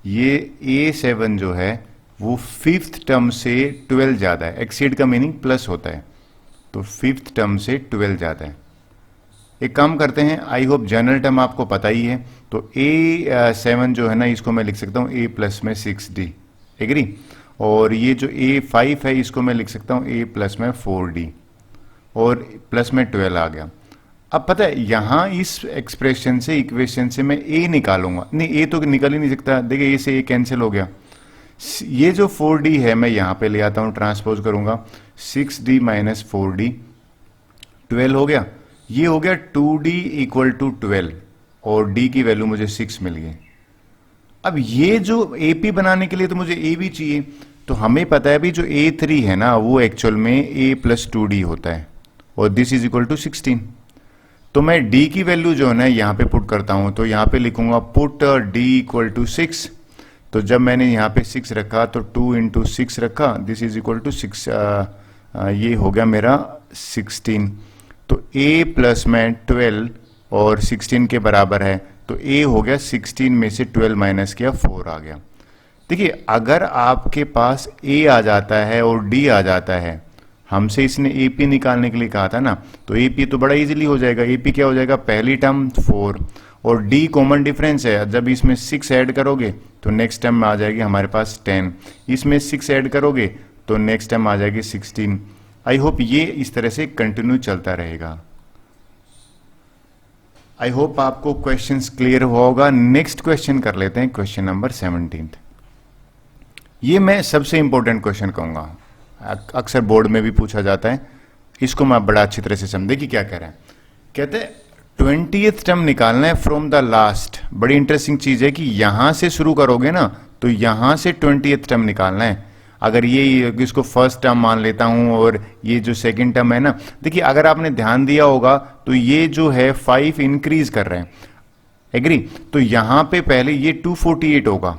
ये A7 जो है वो फिफ्थ टर्म से 12 ज्यादा है। एक्सीड का मीनिंग प्लस होता है, तो फिफ्थ टर्म से 12 ज्यादा है। एक काम करते हैं, आई होप जनरल टर्म आपको पता ही है, तो A7 जो है ना इसको मैं लिख सकता हूं A प्लस में 6D, एग्री। और ये जो A5 है इसको मैं लिख सकता हूं A प्लस में 4D, और प्लस में 12 आ गया। अब पता है यहां इस एक्सप्रेशन से, इक्वेशन से मैं A निकालूंगा, नहीं A तो निकल ही नहीं सकता, देखिए A से A कैंसिल हो गया। ये जो 4D है मैं यहां पे ले आता हूं, ट्रांसपोज करूंगा, 6D माइनस 4D, 12 हो गया। ये हो गया 2d इक्वल टू 12 और d की वैल्यू मुझे 6 मिल गई। अब ये जो AP बनाने के लिए तो मुझे A भी चाहिए, तो हमें पता है भी जो A3 है ना वो एक्चुअल में A प्लस 2D होता है और दिस इज इक्वल टू 16। तो मैं D की वैल्यू जो है ना यहाँ पे पुट करता हूँ, तो यहाँ पे लिखूंगा पुट D इक्वल टू 6। तो जब मैंने यहाँ पे 6 रखा तो 2 इंटू 6 रखा, दिस इज इक्वल टू 6, ये हो गया मेरा 16। तो A प्लस में 12 और 16 के बराबर है, तो A हो गया 16 में से 12 माइनस किया 4 आ गया। देखिए अगर आपके पास A आ जाता है और D आ जाता है, हमसे इसने AP निकालने के लिए कहा था ना, तो AP तो बड़ा इजीली हो जाएगा। AP क्या हो जाएगा, पहली टर्म 4 और D कॉमन डिफरेंस है, जब इसमें 6 ऐड करोगे तो नेक्स्ट टर्म में आ जाएगी हमारे पास 10, इसमें 6 ऐड करोगे तो नेक्स्ट टर्म आ जाएगी 16। आई होप ये इस तरह से कंटिन्यू चलता रहेगा। आई होप आपको क्वेश्चंस क्लियर हुआ होगा। नेक्स्ट क्वेश्चन कर लेते हैं, क्वेश्चन नंबर 17। ये मैं सबसे इंपॉर्टेंट क्वेश्चन कहूंगा, अक्सर बोर्ड में भी पूछा जाता है, इसको मैं बड़ा अच्छी तरह से समझे कि क्या कह रहा है। कहते हैं 20th टर्म निकालना है फ्रॉम द लास्ट। बड़ी इंटरेस्टिंग चीज है कि यहां से शुरू करोगे ना तो यहां से 20th टर्म निकालना है। अगर ये इसको फर्स्ट टर्म मान लेता हूं और ये जो सेकंड टर्म है ना, देखिए अगर आपने ध्यान दिया होगा तो ये जो है 5 इंक्रीज कर रहे हैं, एग्री। तो यहां पे पहले ये 248 होगा,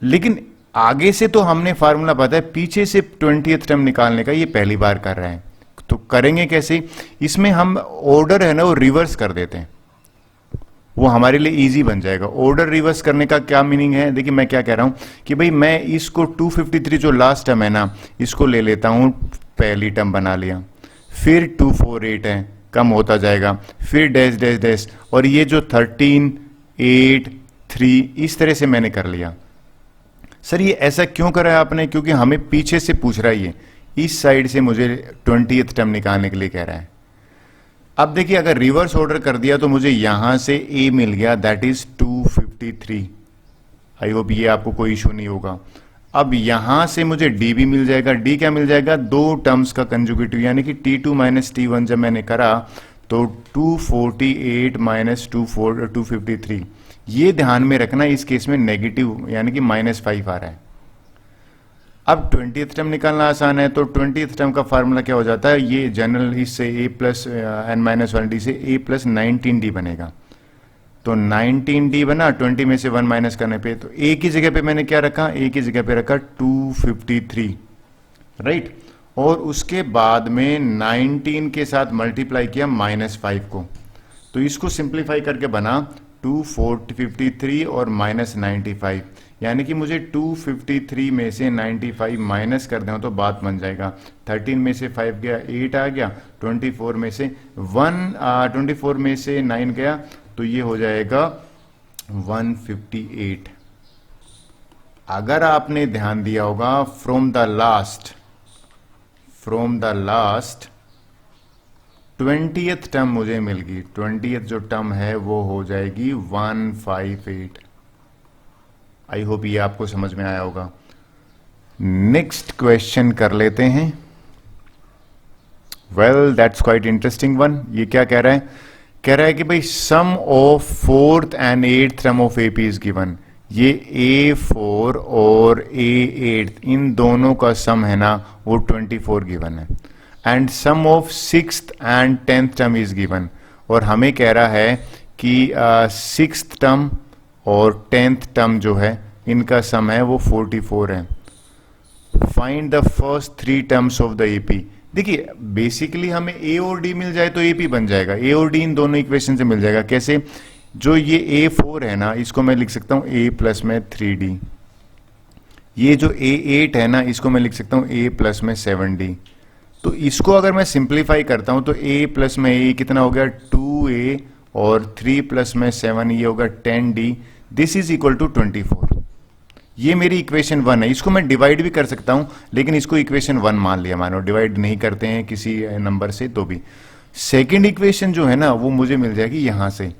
लेकिन आगे से तो हमने फार्मूला पता है, पीछे से 20th टर्म निकालने का ये पहली बार कर रहे हैं। तो करेंगे कैसे, इसमें हम ऑर्डर है ना वो रिवर्स कर देते हैं, वो हमारे लिए इजी बन जाएगा। ऑर्डर रिवर्स करने का क्या मीनिंग है, देखिए मैं क्या कह रहा हूं कि भाई मैं इसको 253 जो लास्ट टर्म है ना इसको ले लेता हूं, पहली टर्म बना लिया, फिर 248 है कम होता जाएगा, फिर डैश डैश डैश, और ये जो 13 8 3 इस तरह से मैंने कर लिया। सर ये ऐसा क्यों करा है आपने, क्योंकि हमें पीछे से पूछ रहा है, ये इस साइड से मुझे 20th टर्म निकालने के लिए कह रहा है। अब देखिए अगर रिवर्स ऑर्डर कर दिया तो मुझे यहां से A मिल गया, दैट इज 253। आई होप ये आपको कोई इशू नहीं होगा। अब यहां से मुझे D भी मिल जाएगा। D क्या मिल जाएगा, दो टर्म्स का कंजुगेटिव, यानी कि T2 माइनस T1 जब मैंने करा तो 248 माइनस 253। ये ध्यान में रखना, इस केस में नेगेटिव यानी कि -5 आ रहा है। अब 20th टर्म निकालना आसान है, तो 20th टर्म का फार्मूला क्या हो जाता है, ये जनरल इससे A प्लस n-1D से A प्लस 19D बनेगा। तो 19D बना, 20 में से 1 माइनस करने पे, तो A की जगह पे मैंने क्या रखा, A की जगह पे रखा 253, राइट। और उसके बाद में 19 के साथ मल्टीप्लाई किया -5 को, तो इसको सिंप्लीफाई करके बना 253 और -95, यानी कि मुझे 253 में से 95 माइनस कर दें तो बात बन जाएगा। 13 में से 5 गया 8 आ गया, 24 में से 24 में से 9 गया, तो ये हो जाएगा 158। अगर आपने ध्यान दिया होगा from the last 20th term मुझे मिल गई, 20th जो टर्म है वो हो जाएगी 158। आई होप ये आपको समझ में आया होगा। नेक्स्ट क्वेश्चन कर लेते हैं। Well that's quite interesting one. ये क्या कह रहा है, कह रहा है कि भाई sum of 4th and 8th term of AP is given. ये A4 और A8 इन दोनों का सम है ना वो 24 गिवन है, and sum of 6th and 10th term is given. और हमें कह रहा है कि 6th टर्म और 10th टर्म जो है इनका सम है वो 44 है। Find the first 3 terms of the AP। देखिए बेसिकली हमें A और D मिल जाए तो AP बन जाएगा, A और D इन दोनों इक्वेशन से मिल जाएगा। कैसे, जो ये A4 है ना इसको मैं लिख सकता हूं A प्लस में 3D, ये जो A8 है ना इसको मैं लिख सकता हूं A प्लस में 7D। तो इसको अगर मैं सिंप्लीफाई करता हूं तो A प्लस में A कितना हो गया 2A, और 3 प्लस में 7 ये होगा 10D, this is equal to 24। ये मेरी इक्वेशन 1 है। इसको मैं डिवाइड भी कर सकता हूं, लेकिन इसको इक्वेशन 1 मान लिया, मानो डिवाइड नहीं करते हैं किसी नंबर से तो भी। सेकेंड इक्वेशन जो है ना वो मुझे मिल जाएगी यहां से,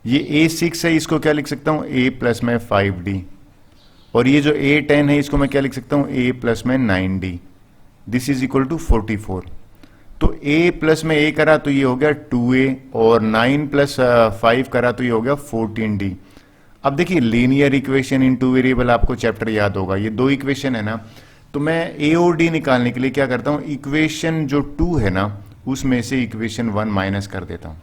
ये A6 है इसको क्या लिख सकता हूं A प्लस में 5D, और ये जो A10 है इसको मैं क्या लिख सकता हूं A प्लस में 9D, this is equal to 44। तो a प्लस में a करा तो ये हो गया 2a, और 9 प्लस 5 करा तो ये हो गया 14d। अब देखिए linear equation in two variable, आपको चैप्टर याद होगा, ये दो इक्वेशन है ना, तो मैं a और d निकालने के लिए क्या करता हूं, इक्वेशन जो 2 है ना उसमें से इक्वेशन 1 माइनस कर देता हूं,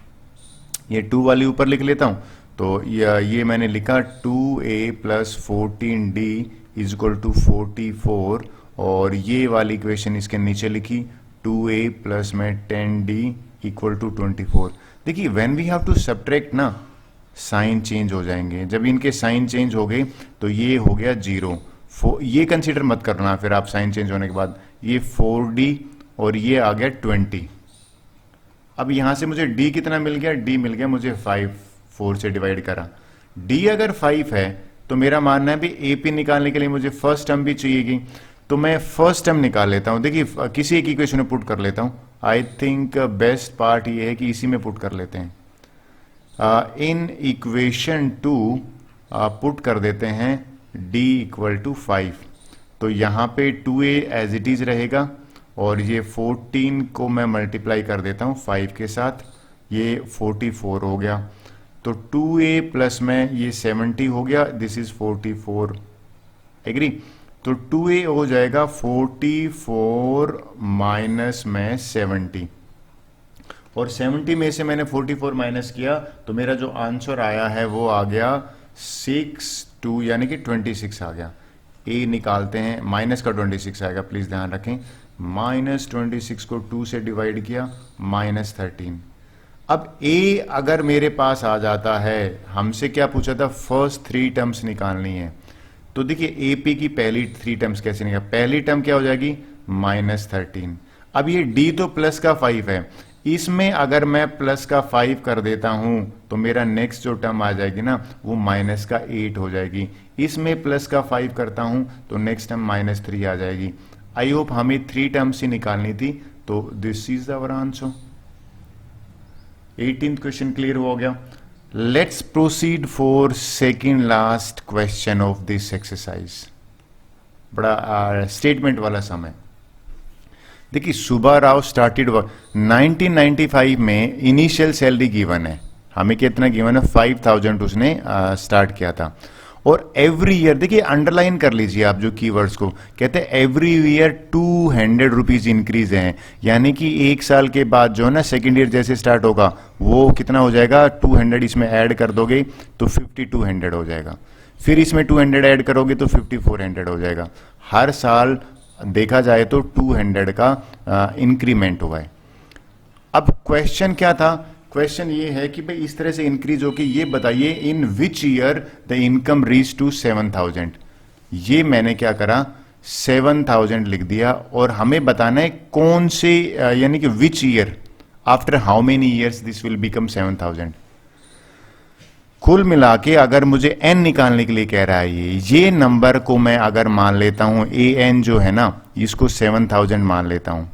ये 2 वाली ऊपर लिख लेता हूं। तो ये मैंने लिखा 2a plus 14d is equal to 44, और ये वाली इक्वेशन इसके नीचे लिखी 2a प्लस में 10d इक्वल टू 24। देखिए when we have to subtract ना, साइन चेंज हो जाएंगे, जब इनके साइन चेंज हो गए तो ये हो गया 0, ये कंसीडर मत करना फिर आप साइन चेंज होने के बाद, ये 4d और ये आ गया 20। अब यहां से मुझे d कितना मिल गया, d मिल गया मुझे 5, 4 से डिवाइड करा, d अगर 5 है तो मेरा मानना है भी AP निकालने के लिए मुझे फर्स्ट टर्म भी चाहिएगी, तो मैं फर्स्ट टर्म निकाल लेता हूं। देखिए किसी एक इक्वेशन में पुट कर लेता हूं, आई थिंक बेस्ट पार्ट ये है कि इसी में पुट कर लेते हैं। इन इक्वेशन 2 पुट कर देते हैं d इक्वल टू 5, तो यहां पे 2a एज इट इज रहेगा, और ये 14 को मैं मल्टीप्लाई कर देता हूं 5 के साथ, ये 44 हो गया, तो 2a प्लस में ये 70 हो गया, दिस इज 44, एग्री। तो 2a हो जाएगा 44 माइनस में 70, और 70 में से मैंने 44 माइनस किया तो मेरा जो आंसर आया है वो आ गया 62, यानी कि 26 आ गया। a निकालते हैं, माइनस का 26 आएगा, प्लीज ध्यान रखें, माइनस 26 को 2 से डिवाइड किया, माइनस 13। अब a अगर मेरे पास आ जाता है, हमसे क्या पूछा था, फर्स्ट 3 टर्म्स निकालनी है, तो देखिए AP की पहली 3 टर्म्स कैसे निकाल, पहली टर्म क्या हो जाएगी, माइनस 13। अब ये d तो प्लस का 5 है, इसमें अगर मैं प्लस का 5 कर देता हूं तो मेरा नेक्स्ट जो टर्म आ जाएगी ना वो माइनस का 8 हो जाएगी, इसमें प्लस का 5 करता हूं तो नेक्स्ट टर्म माइनस 3 आ जाएगी। आई होप हमें 3 टर्म्स ही निकालनी थी, तो this is our answer. 18th question clear हो गया। Let's proceed for second last question of this exercise. बड़ा स्टेटमेंट वाला समय। देखिए सुब्बा राव स्टार्टेड वर्क 1995 में, इनिशियल सैलरी गिवन है, हमें कितना गिवन है, 5000 उसने स्टार्ट किया था, और एवरी ईयर, देखिए अंडरलाइन कर लीजिए आप जो कीवर्ड्स को, कहते हैं एवरी ईयर 200 रुपीज इंक्रीज है, यानी कि एक साल के बाद जो है ना सेकेंड ईयर जैसे स्टार्ट होगा वो कितना हो जाएगा, 200 इसमें ऐड कर दोगे तो 5200 हो जाएगा, फिर इसमें 200 ऐड करोगे तो 5400 हो जाएगा। हर साल देखा जाए तो 200 का इंक्रीमेंट हुआ है। अब क्वेश्चन क्या था, क्वेश्चन ये है कि भाई इस तरह से इंक्रीज होके ये बताइए in which year the income reach to 7000। ये मैंने क्या करा, 7000 लिख दिया, और हमें बताना है कौन से यानी कि which year, after how many years this will become 7000। कुल मिला के अगर मुझे n निकालने के लिए कह रहा है, ये नंबर को मैं अगर मान लेता हूं an जो है ना, इसको 7000 मान लेता हूं,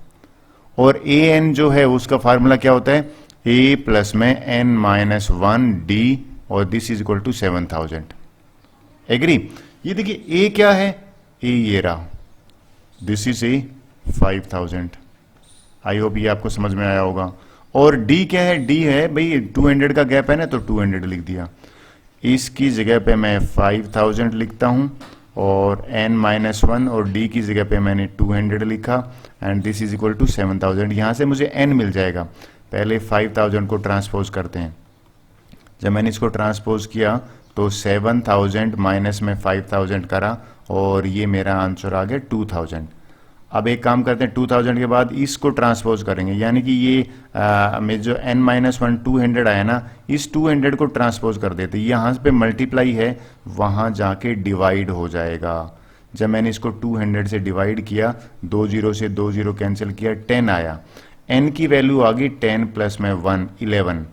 और an जो है उसका फार्मूला क्या होता है, a प्लस में n माइनस 1d, और this is equal to 7000, agree. ये देखिए a क्या है, a ये रहा, this is a 5000। I hope ये आपको समझ में आया होगा। और d क्या है, d है भाई 200 का गैप है ना, तो 200 लिख दिया, इसकी जगह पे मैं 5000 लिखता हूं, और n माइनस 1 और d की जगह पे मैंने 200 लिखा, and this is equal to 7000। यहां से मुझे n मिल जाएगा, पहले 5000 को ट्रांसपोज करते हैं, जब मैंने इसको ट्रांसपोज किया तो 7000 माइनस में 5000 करा, और ये मेरा आंसर आ गया 2000। अब एक काम करते हैं, 2000 के बाद इसको ट्रांसपोज करेंगे, यानी कि ये में जो n माइनस 1 200 आया ना, इस 200 को ट्रांसपोज कर देते, यहाँ पे मल्टीप्लाई है, वहाँ जाके डिवाइड हो जाएगा। जब मैंने इसको 200 से डिवाइड किया, 2 0 से 2 0 कैंसिल किया, 10 आया, n की वैल्यू आ गई 10 प्लस में 1 11,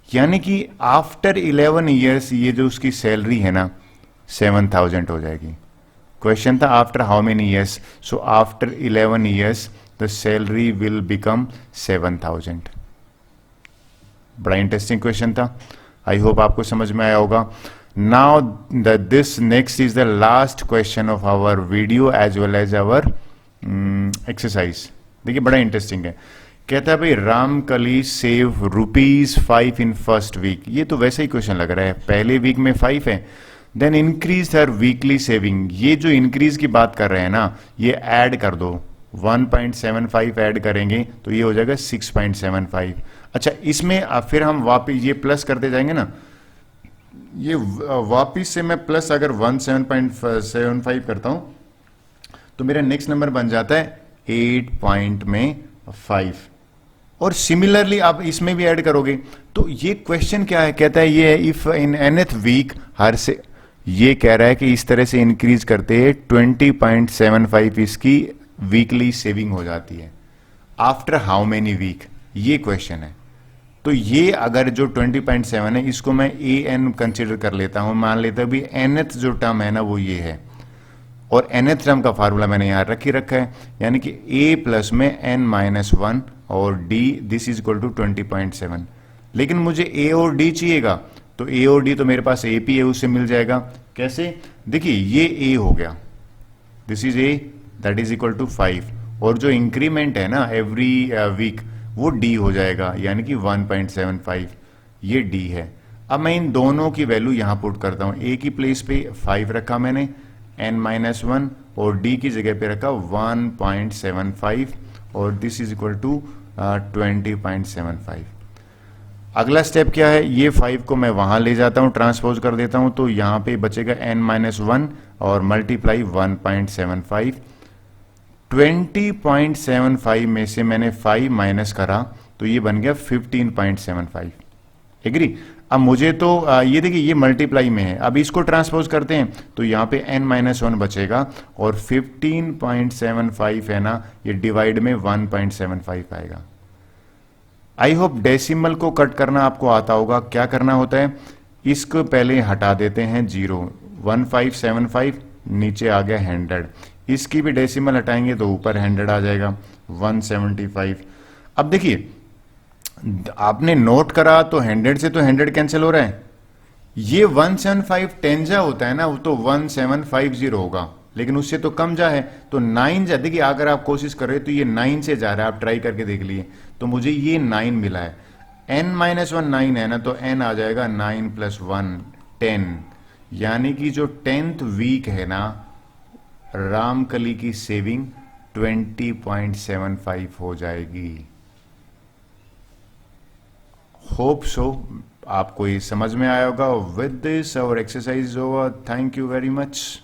यानी कि आफ्टर 11 ईयर्स ये जो उसकी सैलरी है ना 7000 हो जाएगी। क्वेश्चन था after how many years, so after 11 years the salary will become 7000। बड़ा इंटरेस्टिंग क्वेश्चन था, आई होप आपको समझ में आया होगा। Now this next is the last question of our video as well as our exercise. देखिए बड़ा इंटरेस्टिंग है, कहता है भाई Ramkali save ₹5 in first week. ये तो वैसे ही क्वेश्चन लग रहा है, पहले वीक में 5 है, देन इंक्रीज हर वीकली सेविंग। ये जो इंक्रीज की बात कर रहे हैं ना, ये ऐड कर दो, 1.75 ऐड करेंगे तो ये हो जाएगा 6.75। अच्छा, इसमें फिर हम वापिस ये प्लस करते जाएंगे ना, ये वापिस से मैं प्लस अगर 17.75 करता हूं तो मेरा नेक्स्ट नंबर बन जाता है 8.5। और सिमिलरली आप इसमें भी ऐड करोगे तो ये क्वेश्चन क्या है, कहता है ये है इफ इन nth वीक हर से, ये कह रहा है कि इस तरह से इंक्रीज करते हैं 20.75 इसकी वीकली सेविंग हो जाती है। आफ्टर हाउ मेनी वीक, ये क्वेश्चन है। तो ये अगर जो 20.7 है इसको मैं ए एन कंसिडर कर लेता हूं, मान लेता हूं भी nth जो टर्म है ना वो ये है, और nth टर्म का फार्मूला मैंने यहां रखा है, यानी कि a प्लस में n-1 और d this is equal to 20.7। लेकिन मुझे a और d चाहिएगा, तो a और d तो मेरे पास AP है, उससे मिल जाएगा। कैसे, देखिए ये a हो गया, this is a that is equal to 5, और जो इंक्रीमेंट है ना एवरी वीक वो d हो जाएगा, यानी कि 1.75, ये d है। अब मैं इन दोनों की वैल्यू यहां पुट करता हूं, a की प्लेस पे 5 रखा मैंने, n-1, और d की जगह पे रखा 1.75, और दिस इज इक्वल टू 20.75। अगला स्टेप क्या है, ये 5 को मैं वहां ले जाता हूं, ट्रांसपोज कर देता हूं, तो यहां पे बचेगा n-1 और मल्टीप्लाई 1.75। 20.75 में से मैंने 5 माइनस करा तो ये बन गया 15.75। एग्री। अब मुझे तो ये देखिए ये मल्टीप्लाई में है, अब इसको ट्रांसपोज करते हैं तो यहाँ पे n-1 बचेगा, और 15.75 है ना, ये डिवाइड में 1.75 आएगा। आई होप डेसिमल को कट करना आपको आता होगा। क्या करना होता है, इसको पहले हटा देते हैं 0, 1575 नीचे आ गया 100, इसकी भी डेसिमल हटाएंगे तो ऊपर 100 आ जाएगा 175। अब देखिए आपने नोट करा तो 100 से तो 100 कैंसिल हो रहा है, ये 175 10 जा होता है ना, वो तो 1750 होगा, लेकिन उससे तो कम जा है, तो 9 जा, देखिए अगर आप कोशिश कर रहे हो तो ये 9 से जा रहा है, आप ट्राई करके देख लिए, तो मुझे ये 9 मिला है। n-1 9 है ना, तो n आ जाएगा 9 + 1 10, यानी कि जो 10th वीक है ना, रामकली की सेविंग 20.75 हो जाएगी। होप सो आपको ये समझ में आया होगा। With this our exercise over, thank you very much.